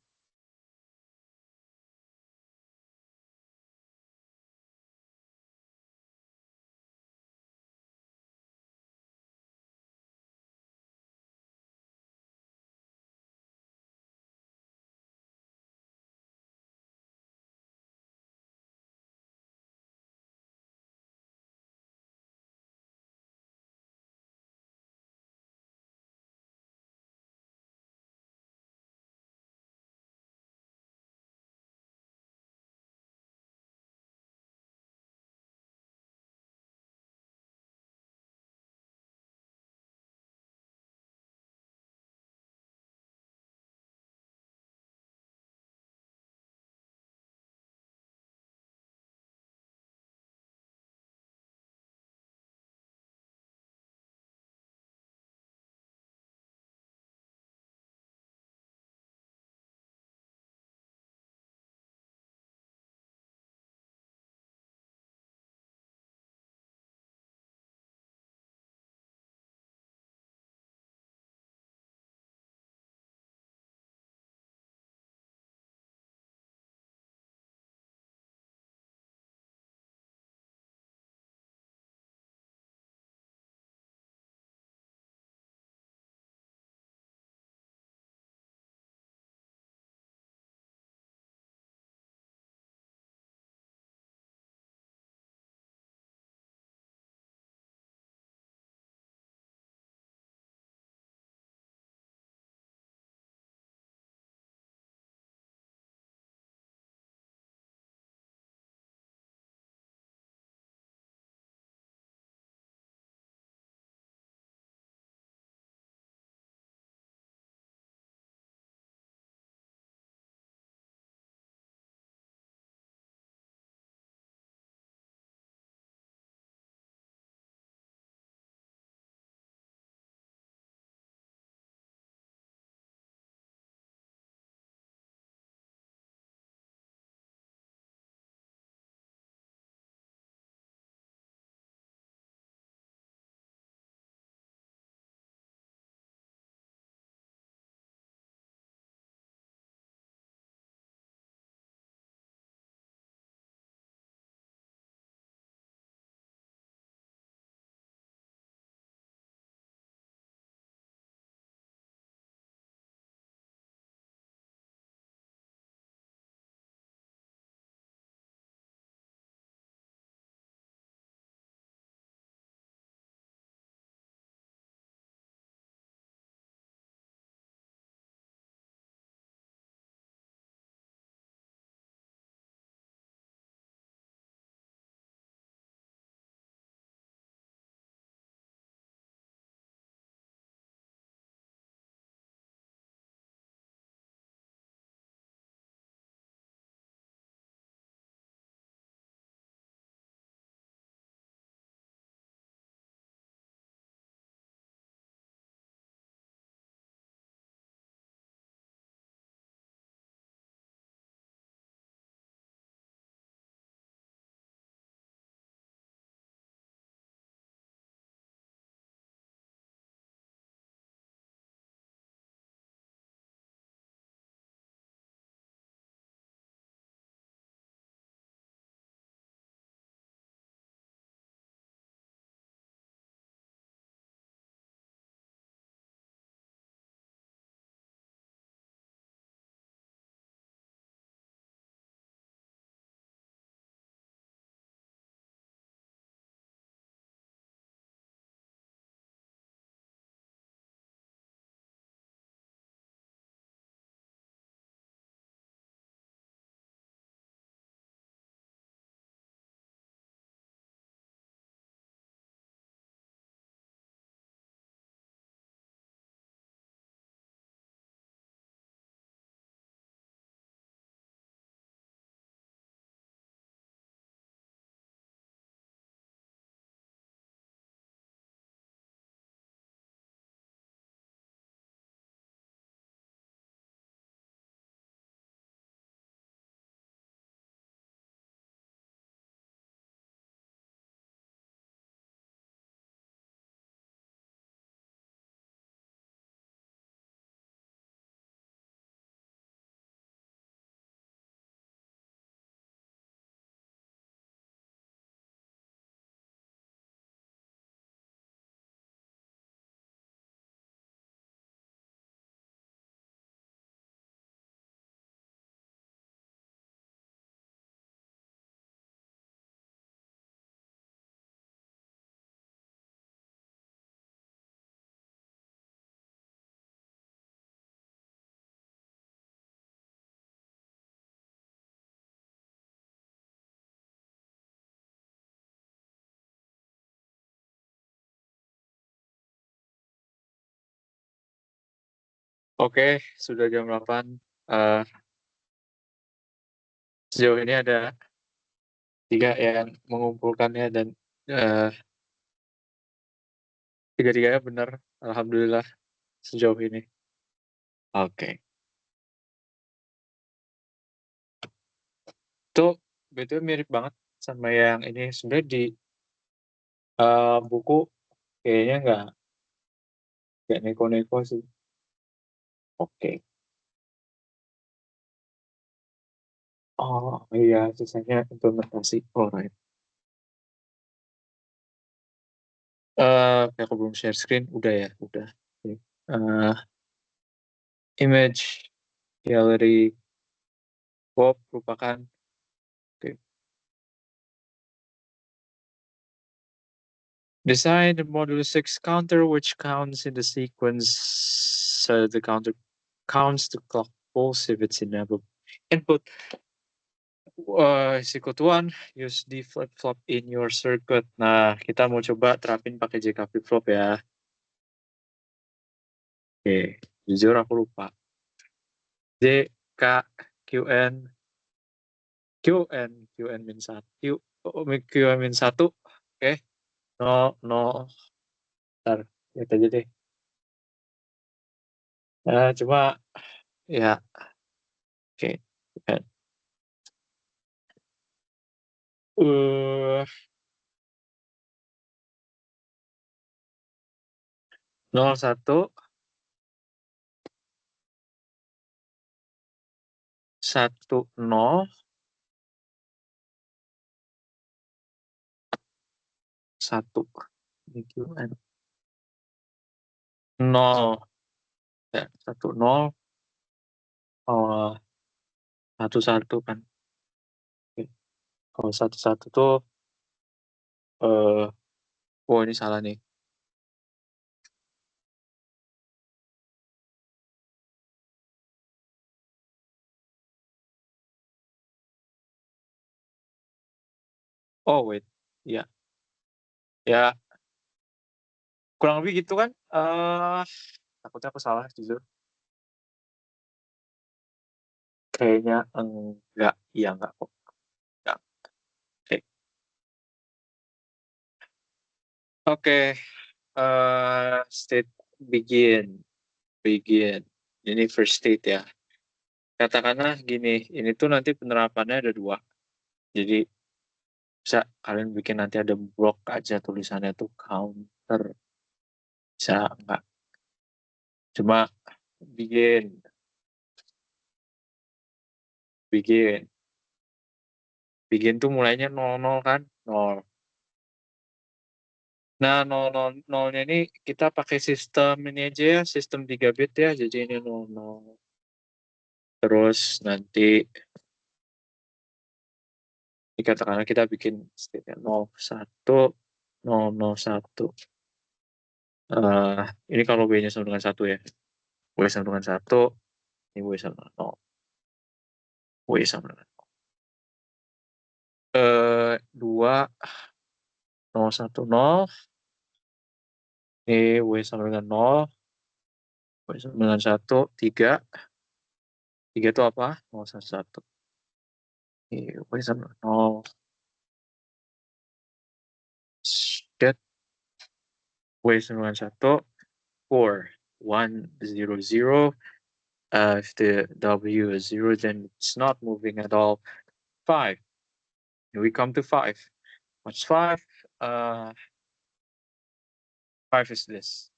Oke, sudah jam 8. Sejauh ini ada 3 yang mengumpulkannya dan, eee, tiga-tiganya benar, alhamdulillah sejauh ini. Oke. Itu BTW mirip banget sama yang ini, sebenarnya di, buku kayaknya nggak neko-neko sih. Oke. Oh, iya, sisanya implementasi. Alright. Kayak aku belum share screen, udah ya? Udah. Oke. Image gallery Bob merupakan oke. Design the module 6 counter which counts in the sequence, so the counter counts the clock pulse if it's enabled. Input is equal to 1, use the flip-flop in your circuit. Nah, kita mau coba terapin pakai JK flip-flop ya. Oke, jujur aku lupa. J, K, QN, QN min 1, QN min 1, oke, 0, 0, ntar, lihat aja deh. Cuma, ya, oke, QN. 01, 10, 1, ini QN. 0, ya, 1, 0, 1, 1 kan. Oke. Kalau 1, 1 tuh, oh ini salah nih. Oh wait, ya, ya kurang lebih gitu kan. Takutnya aku salah jujur. Kayaknya enggak, iya enggak kok, enggak. Oke. Oke, state begin, begin. Ini first state ya. Katakanlah gini, ini tuh nanti penerapannya ada 2. Jadi bisa kalian bikin nanti ada blok aja tulisannya tuh counter, bisa enggak. Cuma begin, begin. Begin tuh mulainya 00 kan, 0. Nah, 000-nya ini kita pakai sistem ini aja ya, sistem 3 bit ya, jadi ini 00. Terus nanti katakanlah kita bikin state-nya 01, 001. Ini kalau W-nya sama dengan 1 ya. W sama dengan 1, ini W sama dengan 0. W sama dengan 2, 010, ini W sama dengan 0, W sama dengan 1, 3. 3 itu apa? 011. Ini W sama dengan 0. That W sama dengan 1, 4, 1, 0, 0. If the W is 0, then it's not moving at all. 5. We come to 5. What's 5? 5 is this.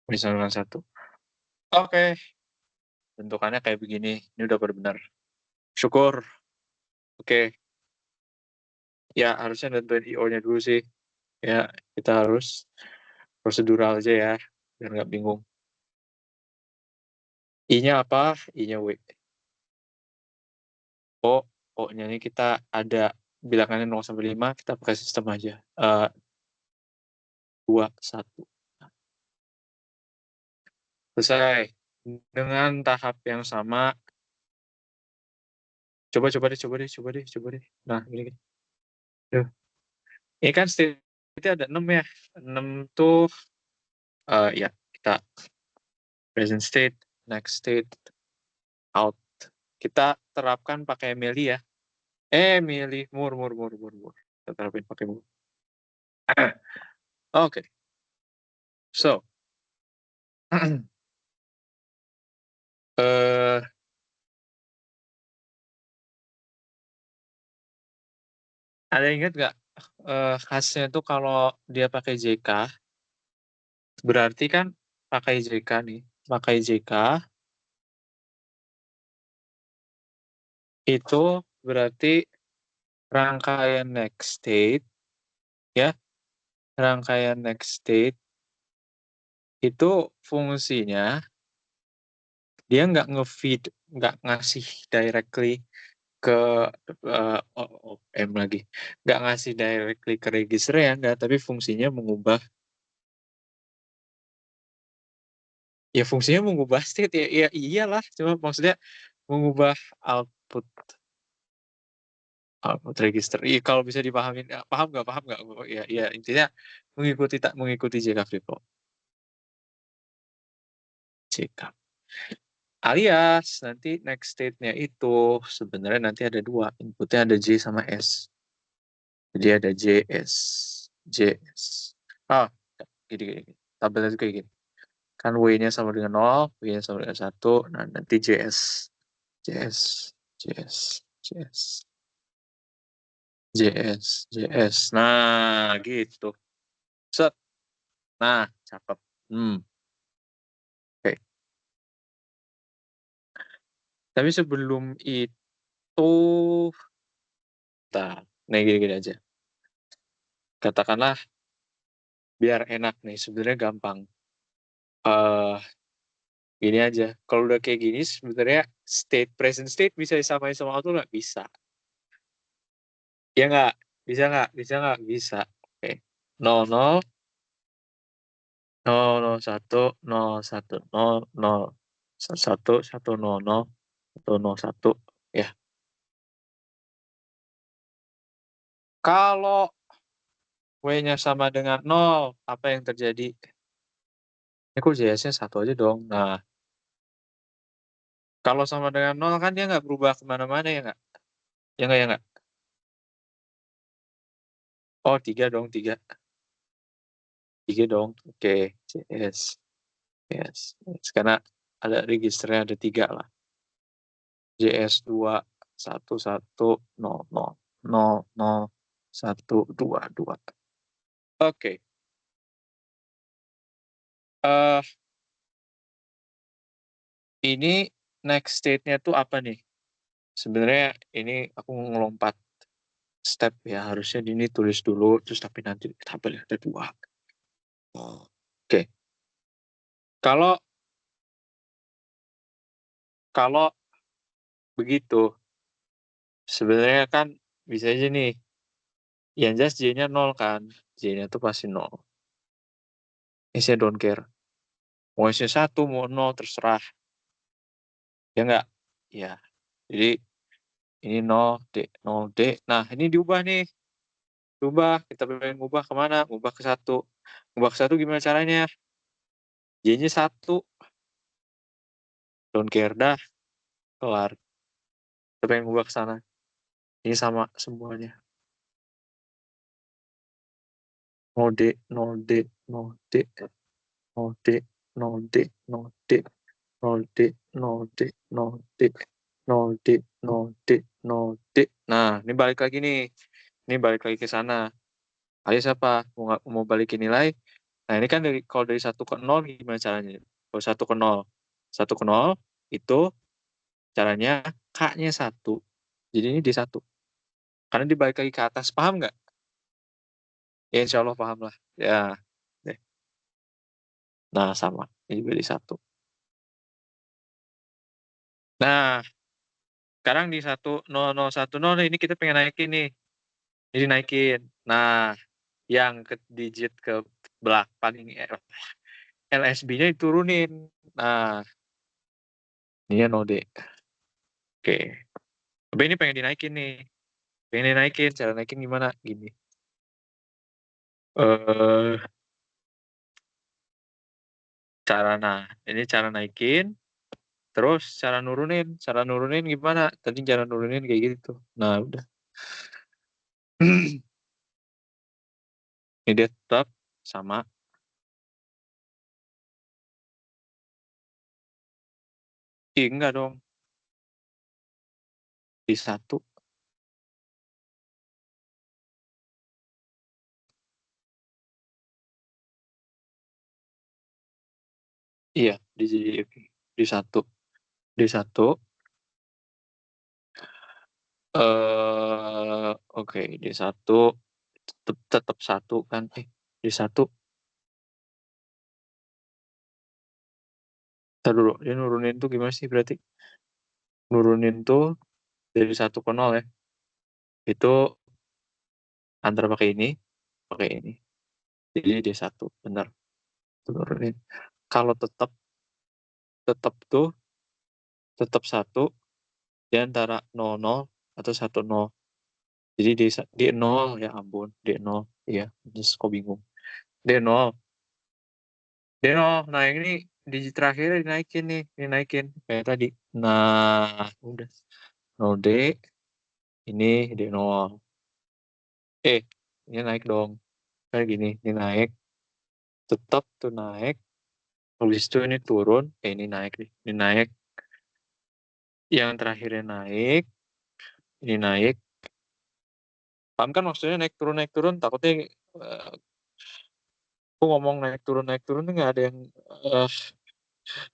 W sama dengan 1. Oke. Bentukannya kayak begini. Ini udah benar. Syukur. Oke. Ya, harusnya nentuin IO-nya dulu sih. Ya, kita harus prosedural aja ya, biar nggak bingung. I-nya apa? I-nya W. O, O-nya ini kita ada bilangannya 0 sampai 5, kita pakai sistem aja. 2, 1. Selesai. Dengan tahap yang sama, coba deh. Nah, gini. Tuh. Ini kan state-nya ada 6 ya. 6 tuh ya kita present state, next state, out. Kita terapkan pakai Meli ya. Meli, mur. Kita terapin pakai mur. Oke. So, eh ada ingat nggak khasnya tuh kalau dia pakai JK, berarti kan pakai JK nih. Pakai JK itu berarti rangkaian next state ya. Rangkaian next state itu fungsinya dia nggak nge-feed, nggak ngasih directly ke lagi, nggak ngasih directly ke register ya, nggak, tapi fungsinya mengubah, ya fungsinya mengubah state ya, ya iyalah, cuma maksudnya mengubah output output register. Iya, kalau bisa dipahamin, paham nggak? Ya, ya intinya mengikuti JK Flip-flop. JK. Alias nanti next state-nya itu sebenarnya nanti ada dua, inputnya ada J sama S. Jadi ada JS. Ah, gini. Tabelnya itu kayak gini. Kan W-nya sama dengan 0, W-nya sama dengan 1, nah nanti JS, JS, JS, JS. Nah, gitu. Set. Nah, cakep. Oke. Tapi sebelum itu, nah gini aja. Katakanlah, biar enak nih, sebenarnya gampang. eh Gini aja. Kalau udah kayak gini, sebenarnya present state bisa disamain sama auto nggak? Bisa. Ya nggak? Bisa nggak? Bisa nggak? Bisa. Oke. 00, 001, 01, 00, 1100, 101. Ya. Kalau W-nya sama dengan 0, apa yang terjadi? Ini kok JS-nya 1 aja dong. Nah, kalau sama dengan 0 kan dia nggak berubah kemana-mana ya nggak? Ya nggak? Oh, 3 dong, 3. 3 dong. Oke, JS. Yes. Karena ada registernya ada 3 lah. JS 2, 1, 1, 0, 0, 0, 0, 1, 2, 2. Oke. eh Ini next state-nya tuh apa nih? Sebenarnya ini aku ngelompat step ya. Harusnya ini tulis dulu, terus tapi nanti tabel ada 2. Oke. Kalau kalau begitu, sebenarnya kan bisa aja nih. Yang jelas J-nya 0 kan. J-nya tuh pasti 0. Ini saya don't care. Mau S-nya 1, mau 0, terserah. Ya nggak? Ya. Jadi ini 0D, 0D. Nah, ini diubah nih. Diubah. Kita pengen ngubah kemana? Ngubah ke 1. Ngubah ke 1 gimana caranya? J-nya 1. Don't care dah. Kelar. Kita pengen ngubah ke sana. Ini sama semuanya. 0D, 0D, 0D, 0D, 0D, 0D, 0D, 0D, 0D, 0D, 0D, 0D. Nah, ini balik lagi nih. Ini balik lagi ke sana. Ayo siapa? Mau balikin nilai? Nah, ini kan kalau dari 1 ke 0 gimana caranya? Kalau 1 ke 0. 1 ke 0 itu caranya K-nya 1. Jadi ini di 1. Karena dibalik lagi ke atas. Paham nggak? Ya, insya Allah paham lah. Ya. Deh. Nah, sama. Ini juga di 1. Nah, sekarang di 10010 ini kita pengen naikin nih. Jadi naikin. Nah, yang ke digit ke belakang ini LSB-nya diturunin. Nah, ini ya 0D. Oke. Tapi ini pengen dinaikin nih. Pengen dinaikin. Cara naikin gimana? Gini. Eh, ini cara naikin, terus cara nurunin. Cara nurunin gimana? Tadi cara nurunin kayak gitu. Nah, udah. Ini dia tetap sama. Ih, enggak dong. Di satu. Iya, di satu. Di satu. Oke, di satu. Tetap satu kan. Di satu. Ntar dulu. Dia nurunin tuh gimana sih berarti? Nurunin tuh dari satu ke nol ya. Itu antara pakai ini. Jadi dia satu. Benar. Turunin. Kalau tetap tuh tetap satu di antara 00 atau 10. Jadi di 0 ya ampun, di 0. Iya, terus kok bingung. Di 0. Di 0. Nah, ini digit terakhirnya dinaikin nih, dinaikin kayak tadi. Nah, udah. 0D ini di 0. Ini naik dong. Kayak gini, ini naik, tetap tuh naik. Habis itu ini turun, ini naik nih. Ini naik. Yang terakhirnya naik, ini naik. Paham kan maksudnya naik turun, takutnya aku ngomong naik turun tuh nggak ada yang eh,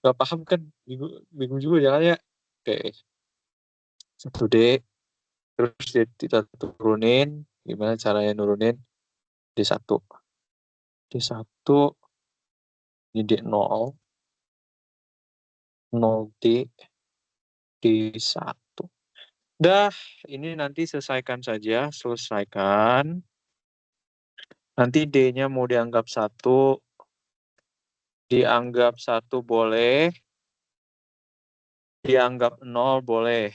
nggak paham kan, bingung, bingung juga jangan ya. Oke, 1D, terus kita turunin, gimana caranya nurunin? D1. D1, ini D0, 0D, D1. Dah, ini nanti selesaikan. Nanti D-nya mau dianggap satu boleh, dianggap 0 boleh.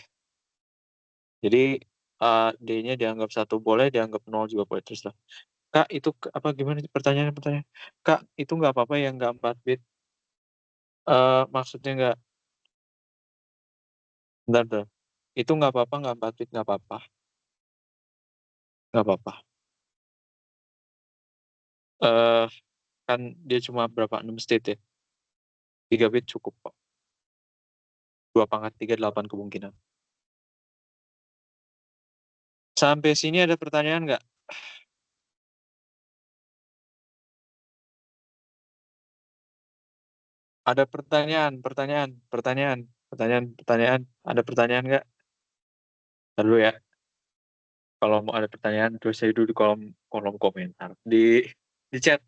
Jadi D-nya dianggap satu boleh, dianggap 0 juga boleh. Terus lah. Kak, itu apa gimana sih pertanyaan? Kak, itu nggak apa-apa yang nggak 4 bit. Maksudnya nggak, bentar. Itu nggak apa-apa, nggak 4 bit, nggak apa-apa. Nggak apa-apa. Eh, kan dia cuma berapa? 6 state ya? 3 bit cukup kok. 2 × 3 = 8 kemungkinan. Sampai sini ada pertanyaan nggak? Ada pertanyaan. Ada pertanyaan nggak? Ntar dulu ya. Kalau mau ada pertanyaan, terus saya dulu di kolom kolom komentar. Di chat.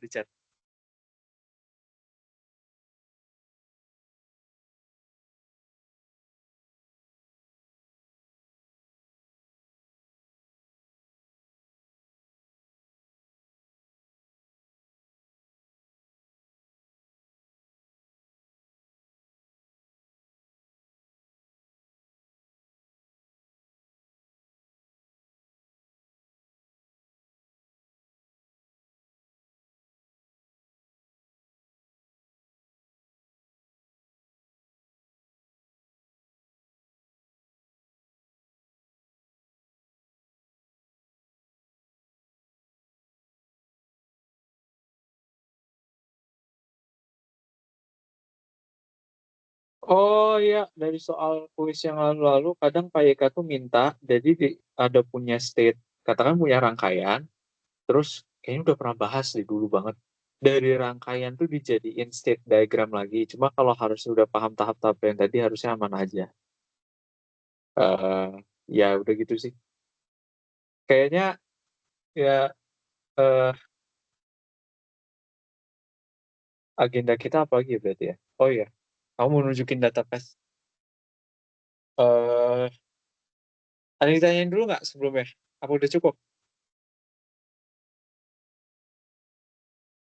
Oh iya, dari soal kuis yang lalu-lalu, kadang Pak Yeka tuh minta, jadi ada punya state, katakan punya rangkaian, terus kayaknya udah pernah bahas deh dulu banget. Dari rangkaian tuh dijadiin state diagram lagi. Cuma kalau harus udah paham tahap-tahap yang tadi harusnya aman aja. eh Ya udah gitu sih. Kayaknya ya eh, agenda kita apa lagi ya berarti ya? Oh iya, kamu mau nunjukin database. eh Ada yang ditanyain dulu nggak sebelumnya? Apa udah cukup?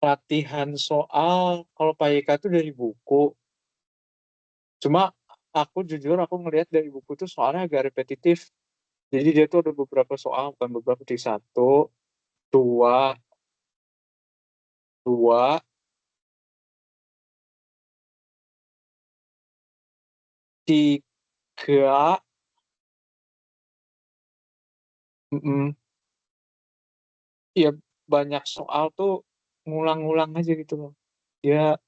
Latihan soal kalau Pak Yeka tuh dari buku. Cuma aku jujur ngelihat dari buku tuh soalnya agak repetitif. Jadi dia tuh ada beberapa soal, bukan beberapa di satu, dua. 2, 3, ya banyak soal tuh ngulang-ngulang aja gitu loh. Dia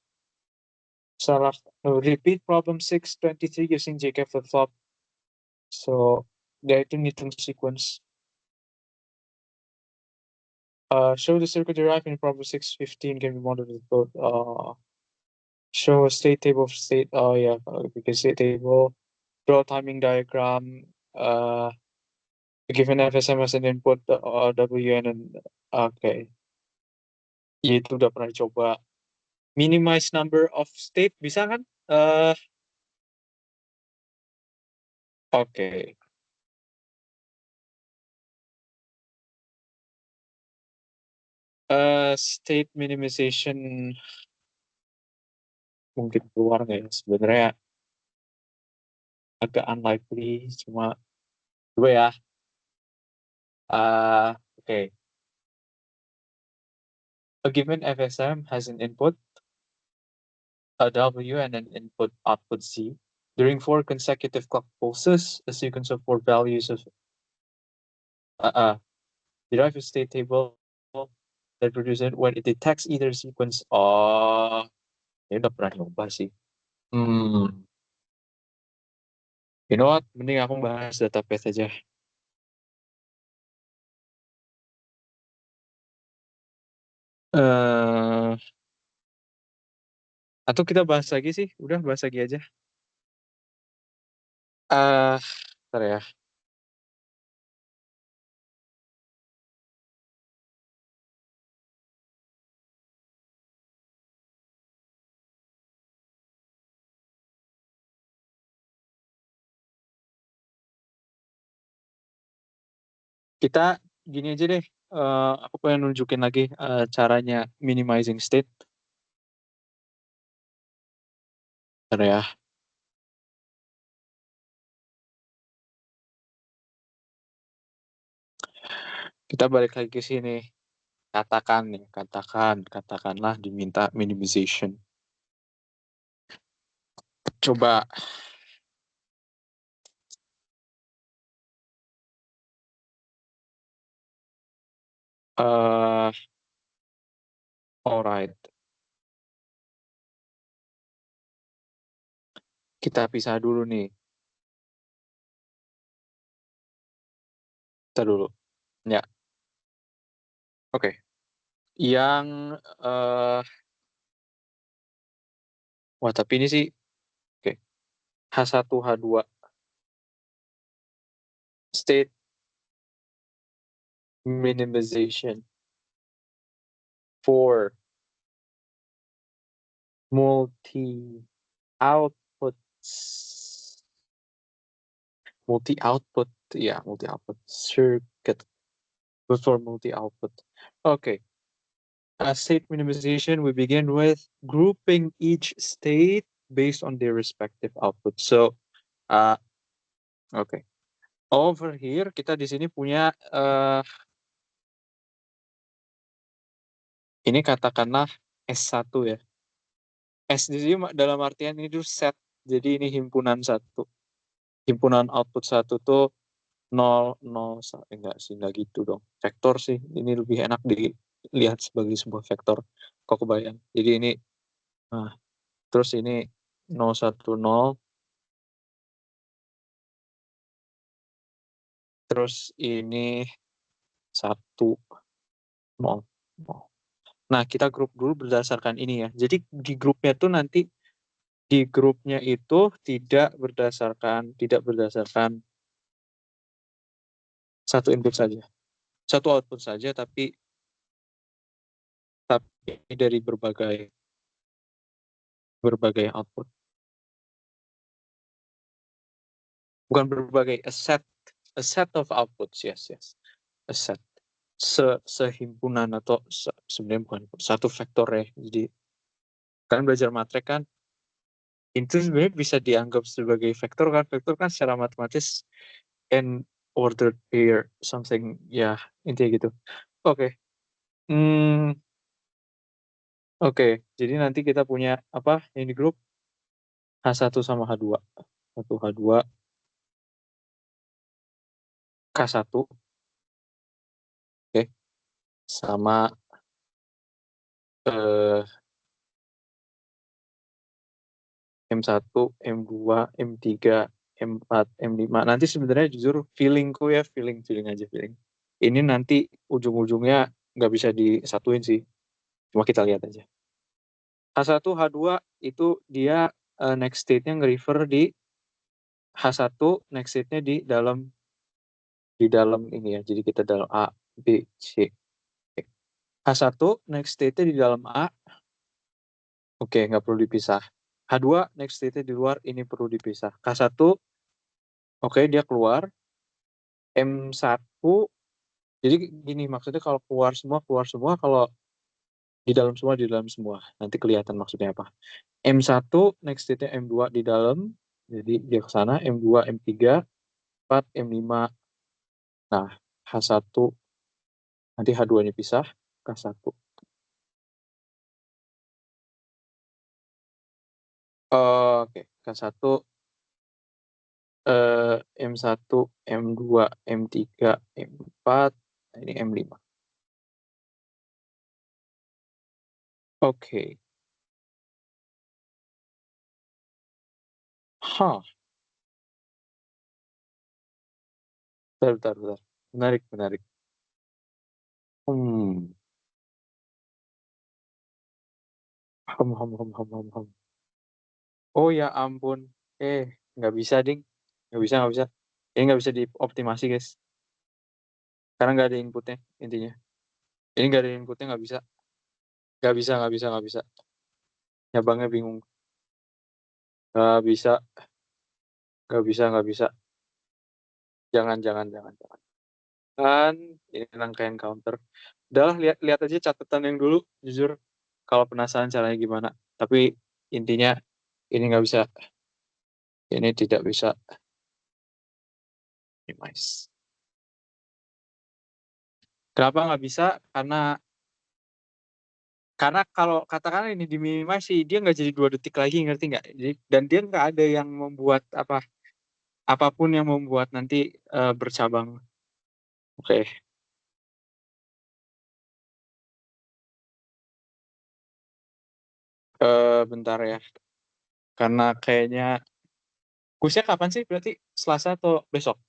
salah repeat problem 623 using JK flip-flop. So, dia itu ngitung sequence. Show the circuit derived in problem 615 can be modeled with both. Show a state table of state. Oh yeah, because state table. Draw timing diagram. Given FSM as an input, WN and okay. Ya itu udah pernah coba. Minimize number of state bisa kan? Oke. State minimization mungkin keluar nggak ya? Sebenarnya agak unlikely, cuma coba ya. Okay. A given FSM has an input, a W, and an input output Z. During 4 consecutive clock pulses, a sequence of 4 values of derive a state table that produces when it detects either sequence. Oh, ini udah pernah nyoba sih. You know what? Mending aku bahas database aja. Atau kita bahas lagi sih? Udah bahas lagi aja. Ntar ya. Kita gini aja deh. Aku pengen nunjukin lagi caranya minimizing state. Ntar ya. Kita balik lagi ke sini. Katakanlah diminta minimization. Coba. Alright. Kita pisah dulu nih. Kita dulu. Ya. Oke. Yang wah, tapi ini sih oke. H1, H2 state minimization for multi outputs. Multi-output circuit for multi-output. Okay. State minimization, we begin with grouping each state based on their respective output. So, okay. Over here, kita di sini punya ini katakanlah S1 ya. S di sini dalam artian ini tuh set. Jadi ini himpunan satu. Himpunan output satu tuh 0, 0, enggak sih, enggak gitu dong. Vektor sih, ini lebih enak dilihat sebagai sebuah vektor. Kok kebayang? Jadi ini, nah, terus ini 0, 1, 0. Terus ini 1, 0, 0. Nah, kita grup dulu berdasarkan ini ya. Jadi di grupnya tuh nanti, di grupnya itu tidak berdasarkan satu input saja. Satu output saja, tapi dari berbagai output. Bukan berbagai, a set of outputs, yes. A set. Sehimpunan atau sebenarnya bukan satu vektor ya. Jadi kalian belajar matrek kan, itu sebenarnya bisa dianggap sebagai vektor kan. Vektor kan secara matematis n ordered pair something ya, intinya gitu. Oke. Oke, jadi nanti kita punya apa yang di grup H1 sama H2. Satu H2, K1, oke, sama eh, M1, M2, M3, M4, M5. Nanti sebenarnya jujur feelingku ya, feeling aja feeling. Ini nanti ujung-ujungnya nggak bisa disatuin sih. Cuma kita lihat aja. H1, H2 itu dia next state-nya nge-refer di H1, next state-nya di dalam ini ya. Jadi kita dalam A, B, C. H1 next state-nya di dalam A, oke, nggak perlu dipisah. H2 next state-nya di luar, ini perlu dipisah. K1, oke, dia keluar. M1, jadi gini maksudnya kalau keluar semua, kalau di dalam semua. Nanti kelihatan maksudnya apa. M1 next state-nya M2 di dalam, jadi dia ke sana, M2, M3, 4, M5. Nah, H1 nanti H2-nya pisah, K1. Oke, K1, M1, M2, M3, M4, ini M5. Oke. Hah, bentar. Menarik. Hmm, ham. Oh ya ampun. Nggak bisa, ding. Nggak bisa. Ini nggak bisa dioptimasi, guys. Karena nggak ada inputnya, intinya. Ini nggak ada inputnya, nggak bisa. Nggak bisa. Nyabangnya bingung. Nggak bisa, nggak bisa. Jangan. Kan, ini rangkaian counter. Udahlah, lihat aja catatan yang dulu, jujur. Kalau penasaran caranya gimana. Tapi intinya, ini nggak bisa. Ini tidak bisa minimize. Kenapa nggak bisa? Karena kalau katakan ini diminimasi, dia nggak jadi 2 detik lagi, ngerti nggak? Dan dia nggak ada yang membuat apapun yang membuat nanti bercabang. Oke, bentar ya. Karena kayaknya kuisnya kapan sih? Berarti Selasa atau besok?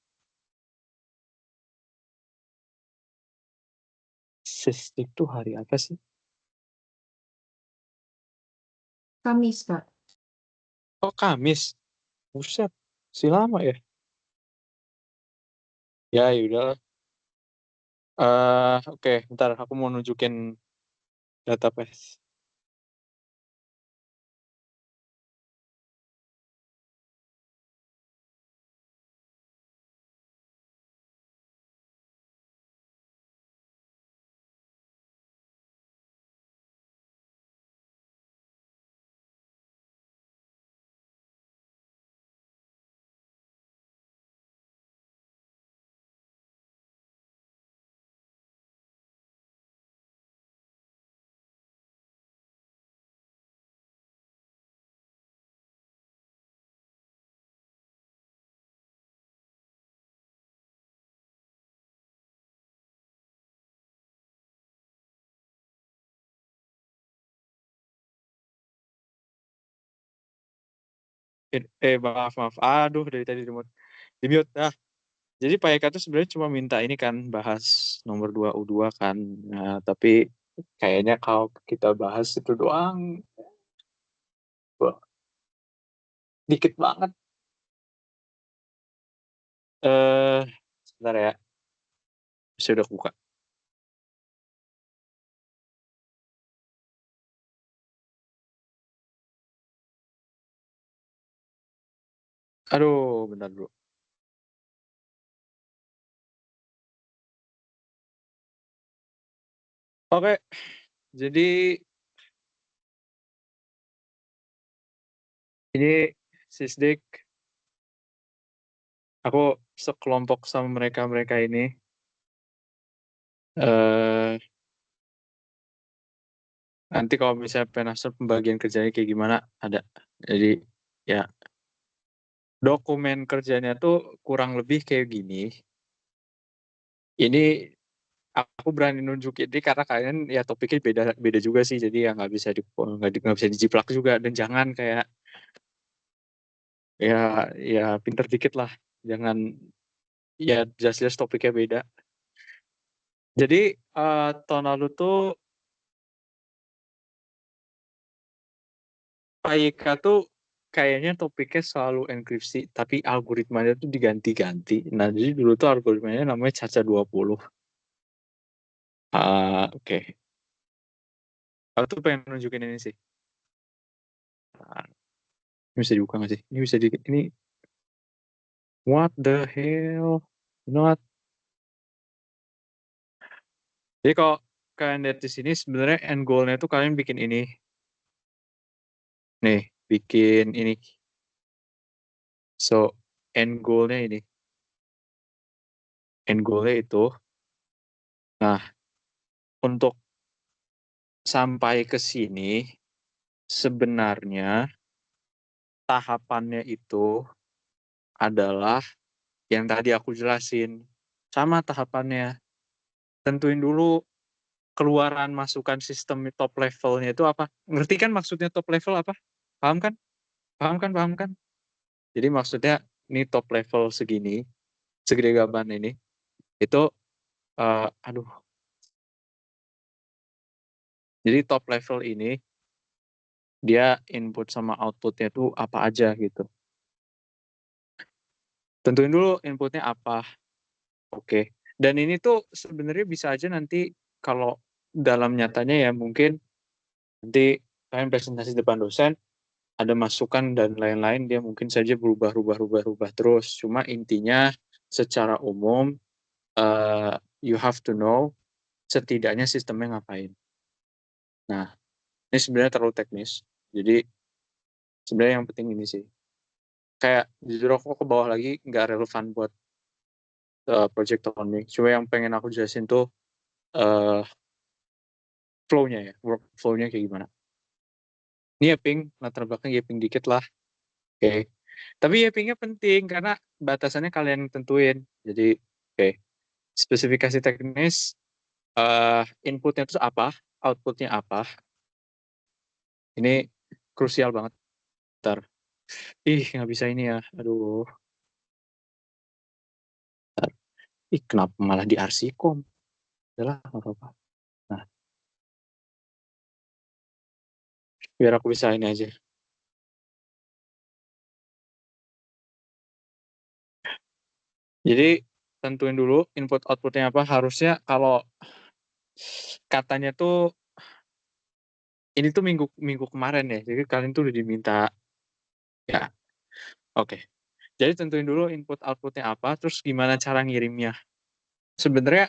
Sisdik tuh hari apa sih? Kamis, Kak. Oh, Kamis. Buset, si lama ya. Ya, yaudah. Oke, bentar. Aku mau nunjukin database. Maaf. Aduh, dari tadi di mute. Jadi Pak Eka tuh sebenarnya cuma minta ini kan, bahas nomor 2 U2 kan. Nah, tapi kayaknya kalau kita bahas itu doang, wah, dikit banget. Eh, Sebentar ya. Saya udah buka. Aduh, bentar dulu. Oke, jadi ini Sisdik, aku sekelompok sama mereka-mereka ini. eh Nanti kalau misalnya penasaran pembagian kerjanya kayak gimana, ada. Jadi ya dokumen kerjanya tuh kurang lebih kayak gini. Ini aku berani nunjukin ini karena kalian ya topiknya beda beda juga sih, jadi ya nggak bisa dijiplak juga, dan jangan kayak ya ya pinter dikit lah, jangan ya jelas-jelas topiknya beda. Jadi tahun lalu tuh PAYK tuh kayaknya topiknya selalu enkripsi, tapi algoritmanya tuh diganti-ganti. Nah, jadi dulu tuh algoritmanya namanya Caca 20. Oke. Aku tuh pengen nunjukin ini sih. Ah, ini bisa dibuka nggak sih? Ini bisa ini what the hell? You know what? Jadi kalau kalian lihat di sini sebenarnya end goal-nya tuh kalian bikin ini. Nih, bikin ini. So, end goal-nya ini. End goal-nya itu. Nah, untuk sampai ke sini sebenarnya tahapannya itu adalah yang tadi aku jelasin. Sama tahapannya. Tentuin dulu keluaran masukan sistem top levelnya itu apa. Ngerti kan maksudnya top level apa? Paham kan? Paham kan? Paham kan? Jadi maksudnya ini top level segini, segede gaban ini, itu, aduh, jadi top level ini, dia input sama outputnya tuh apa aja gitu. Tentuin dulu inputnya apa. Oke. Dan ini tuh sebenarnya bisa aja nanti kalau dalam nyatanya ya mungkin nanti kalian presentasi depan dosen, ada masukan dan lain-lain, dia mungkin saja berubah terus. Cuma intinya secara umum, you have to know setidaknya sistemnya ngapain. Nah, ini sebenarnya terlalu teknis. Jadi sebenarnya yang penting ini sih. Kayak jujur aku ke bawah lagi nggak relevan buat project tahun ini. Cuma yang pengen aku jelasin tuh uh, flow-nya ya, workflow-nya kayak gimana. Ini Yaping, latar belakang Yaping dikit lah. Oke. Okay. Tapi Yapingnya penting karena batasannya kalian tentuin. Jadi, oke. Okay. Spesifikasi teknis, inputnya itu apa, outputnya apa. Ini krusial banget. Bentar. Ih, nggak bisa ini ya. Aduh. Bentar. Ih, kenapa malah di Arsikom? Udah lah, nggak apa-apa. Nah, biar aku bisa ini aja. Jadi, tentuin dulu input outputnya apa. Harusnya kalau katanya tuh, ini tuh minggu minggu kemarin ya. Jadi kalian tuh udah diminta, ya. Oke. Jadi tentuin dulu input outputnya apa, terus gimana cara ngirimnya. Sebenarnya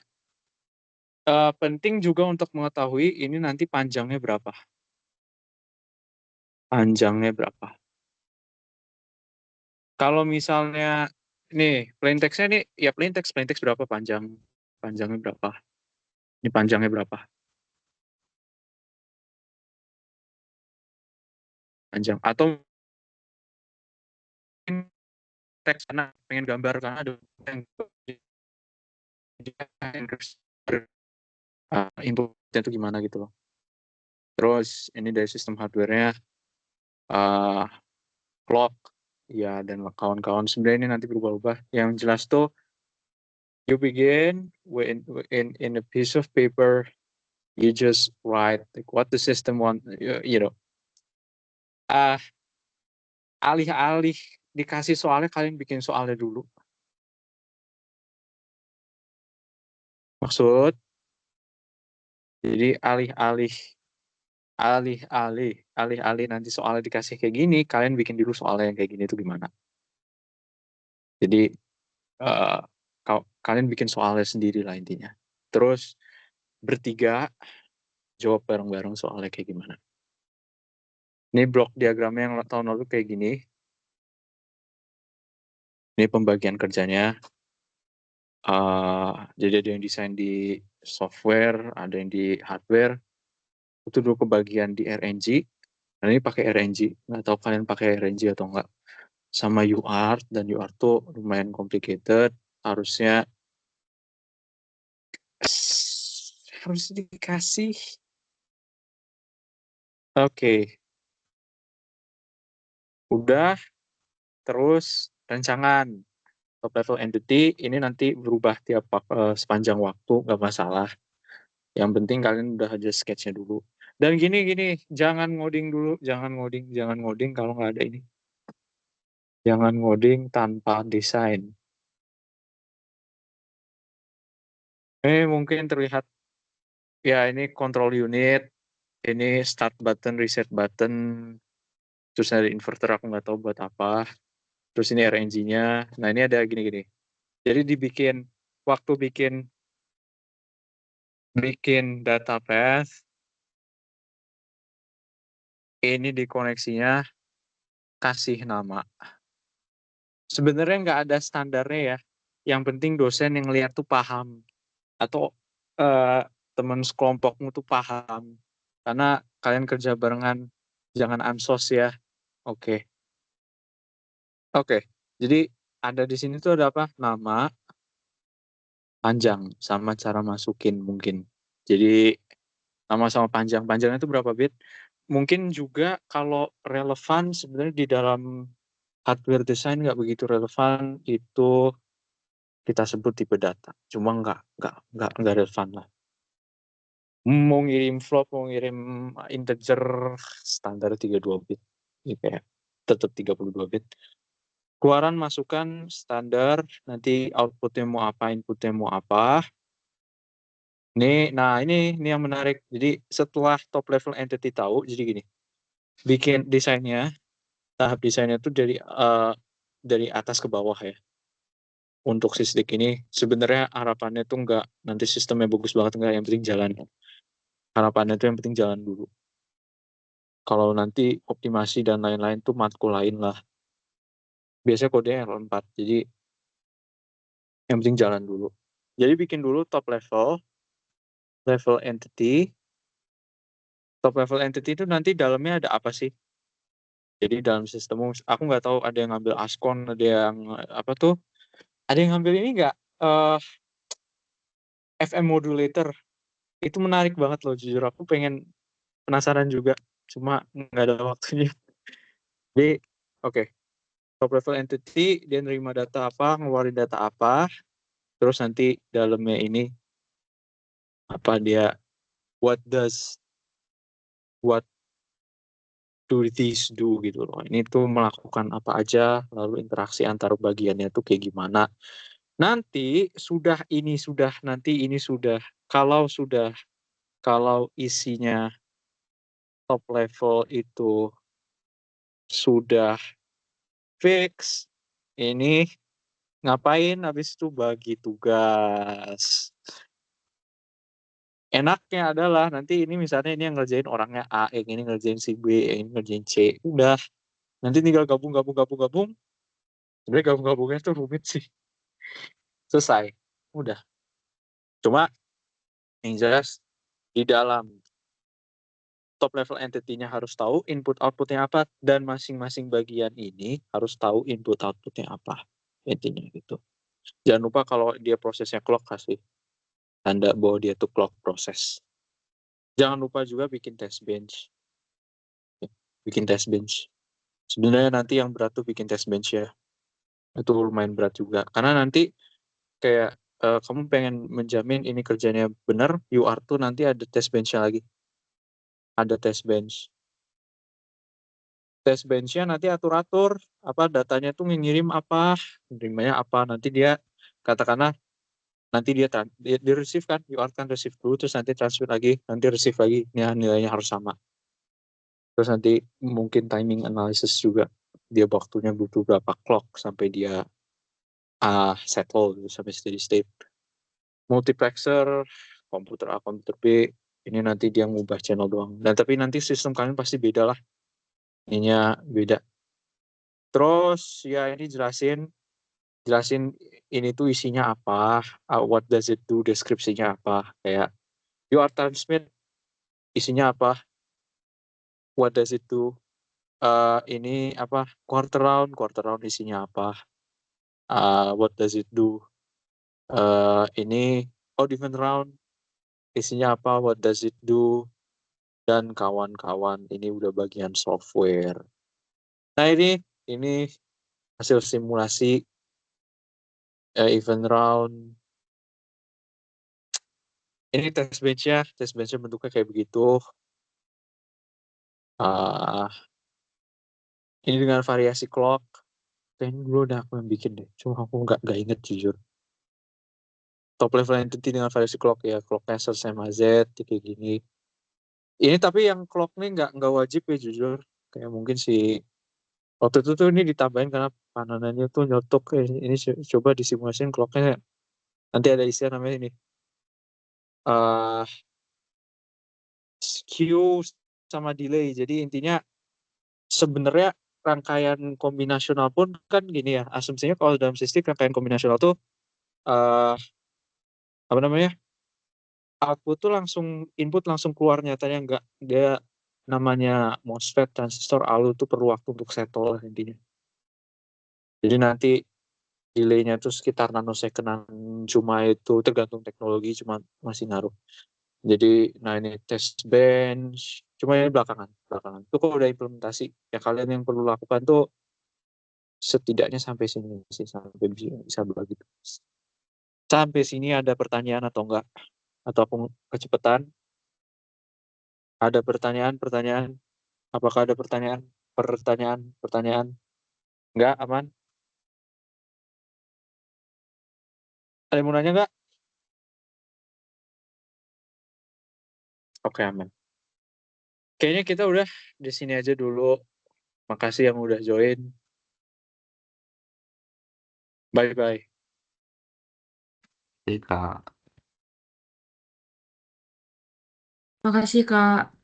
penting juga untuk mengetahui ini nanti panjangnya berapa. Panjangnya berapa. Kalau misalnya nih plain text-nya nih, ya plain text berapa panjangnya berapa? Ini panjangnya berapa? Panjang atau mungkin teks karena pengen gambar karena ada yang inputnya itu gimana gitu loh. Terus ini dari sistem hardware-nya, uh, clock, ya, dan kawan-kawan. Sebenarnya ini nanti berubah-ubah. Yang jelas tuh, you begin in a piece of paper, you just write like what the system want, you know. Alih-alih dikasih soalnya, kalian bikin soalnya dulu. Maksud, jadi alih-alih nanti soalnya dikasih kayak gini, kalian bikin dulu soalnya yang kayak gini itu gimana. Jadi uh, kalian bikin soalnya sendiri lah intinya. Terus bertiga jawab bareng-bareng soalnya kayak gimana. Ini blok diagramnya yang tahun lalu kayak gini. Ini pembagian kerjanya. Jadi ada yang desain di software, ada yang di hardware. itu dulu kebagian di RNG. Nah ini pakai RNG, nggak tahu kalian pakai RNG atau enggak. Sama UART, dan UART tuh lumayan complicated, harusnya harus dikasih. Oke, udah. Terus rancangan top level entity ini nanti berubah sepanjang waktu, nggak masalah. Yang penting kalian udah aja sketchnya dulu. Dan gini, jangan ngoding dulu, jangan ngoding kalau nggak ada ini. Jangan ngoding tanpa desain. Mungkin terlihat, ya ini control unit, ini start button, reset button, terus ada inverter aku nggak tahu buat apa. Terus ini RNG-nya. Nah ini ada gini-gini. Jadi waktu bikin data path, ini dikoneksinya kasih nama. Sebenarnya nggak ada standarnya ya. Yang penting dosen yang lihat tuh paham. Atau eh, teman sekelompokmu tuh paham. Karena kalian kerja barengan, jangan ansos ya. Oke. Oke. Jadi ada di sini tuh ada apa? Nama, panjang, sama cara masukin mungkin. Jadi nama sama panjang. Panjangnya itu berapa bit? Mungkin juga kalau relevan sebenarnya di dalam hardware design nggak begitu relevan, itu kita sebut tipe data. Cuma nggak relevan lah. Mau ngirim float, mau ngirim integer, standar 32 bit. Ini kayak tetap 32 bit. Keluaran masukan standar, nanti outputnya mau apa, inputnya mau apa. Ini yang menarik. Jadi setelah top level entity tahu, jadi gini, bikin desainnya, tahap desainnya itu dari atas ke bawah ya. Untuk sisdik ini sebenarnya harapannya tuh nggak nanti sistemnya bagus banget, nggak, yang penting jalan. Harapannya tuh yang penting jalan dulu. Kalau nanti optimasi dan lain-lain tuh matkul lain lah. Biasanya kodenya R4, jadi yang penting jalan dulu. Jadi bikin dulu top level entity. Top level entity itu nanti dalamnya ada apa sih? Jadi dalam sistem, aku nggak tahu ada yang ngambil Ascon, ada yang apa tuh? Ada yang ngambil ini nggak? FM modulator. Itu menarik banget loh, jujur aku pengen, penasaran juga. Cuma nggak ada waktunya. Jadi, oke. Top level entity, dia nerima data apa, ngeluarin data apa, terus nanti dalamnya ini apa dia, what does what do this do gitu loh. Ini tuh melakukan apa aja, lalu interaksi antar bagiannya tuh kayak gimana. Nanti ini sudah, kalau isinya top level itu sudah fix, ini ngapain habis itu bagi tugas. Enaknya adalah nanti ini misalnya ini yang ngerjain orangnya A, yang ini ngerjain si B, yang ini ngerjain C. Udah, nanti tinggal gabung. Sebenarnya gabung-gabungnya tuh rumit sih. Selesai. Udah. Cuma yang jelas di dalam top level entity-nya harus tahu input outputnya apa, dan masing-masing bagian ini harus tahu input outputnya apa. Intinya gitu. Jangan lupa kalau dia prosesnya clock, kasih tanda bahwa dia tuh clock proses. Jangan lupa juga bikin test bench. Bikin test bench. Sebenarnya nanti yang berat tuh bikin test bench ya. Itu lumayan berat juga. Karena nanti kayak kamu pengen menjamin ini kerjanya benar, UR tuh nanti ada test bench-nya lagi. Ada test bench. Test bench-nya nanti atur-atur, apa datanya tuh ngirim apa, nerimanya apa, nanti dia katakanlah nanti dia receive kan, UR kan receive dulu, terus nanti transmit lagi, nanti receive lagi, ya nilainya harus sama. Terus nanti mungkin timing analysis juga, dia waktunya butuh berapa clock sampai dia settle gitu, sampai steady state. Multiplexer, komputer A, komputer B, ini nanti dia ngubah channel doang. Dan tapi nanti sistem kalian pasti beda lah. Ininya beda. Terus ya ini jelasin ini tuh isinya apa, what does it do, deskripsinya apa. Kayak UR transmit, isinya apa, what does it do, ini apa, quarter round isinya apa, what does it do, ini defense round isinya apa, what does it do, dan kawan-kawan. Ini udah bagian software. Nah, ini hasil simulasi event round. Ini test benchnya bentuknya kayak begitu. Ah, ini dengan variasi clock. Kayaknya dulu udah aku yang bikin deh. Cuma aku nggak inget jujur. Top level entity dengan variasi clock ya. Clocknya sama Z, kayak gini. Ini tapi yang clock nih nggak wajib ya jujur. Kayak mungkin si waktu itu tuh ini ditambahin karena pananannya tuh nyotok. Ini coba disimulasiin clocknya. Nanti ada istilah namanya ini. eh Skew sama delay. Jadi intinya sebenarnya rangkaian kombinasional pun kan gini ya. Asumsinya kalau dalam sistem rangkaian kombinasional tuh eh apa namanya? Output tuh langsung input langsung keluar, nyatanya enggak. Dia namanya MOSFET transistor ALU tuh perlu waktu untuk settle lah intinya. Jadi nanti delay-nya tuh sekitar nanosecondan, cuma itu tergantung teknologi, cuma masih ngaruh. Jadi, nah ini test bench, cuma ini belakangan. Itu kalau udah implementasi, ya kalian yang perlu lakukan tuh setidaknya sampai sini sih, sampai bisa begitu. Sampai sini ada pertanyaan atau enggak? Atau aku kecepatan? Ada pertanyaan? Apakah ada pertanyaan? Enggak, aman? Ada yang mau nanya enggak? Oke, aman. Kayaknya kita udah di sini aja dulu. Makasih yang udah join. Bye-bye. Jadi Kak, Makasih, Kak.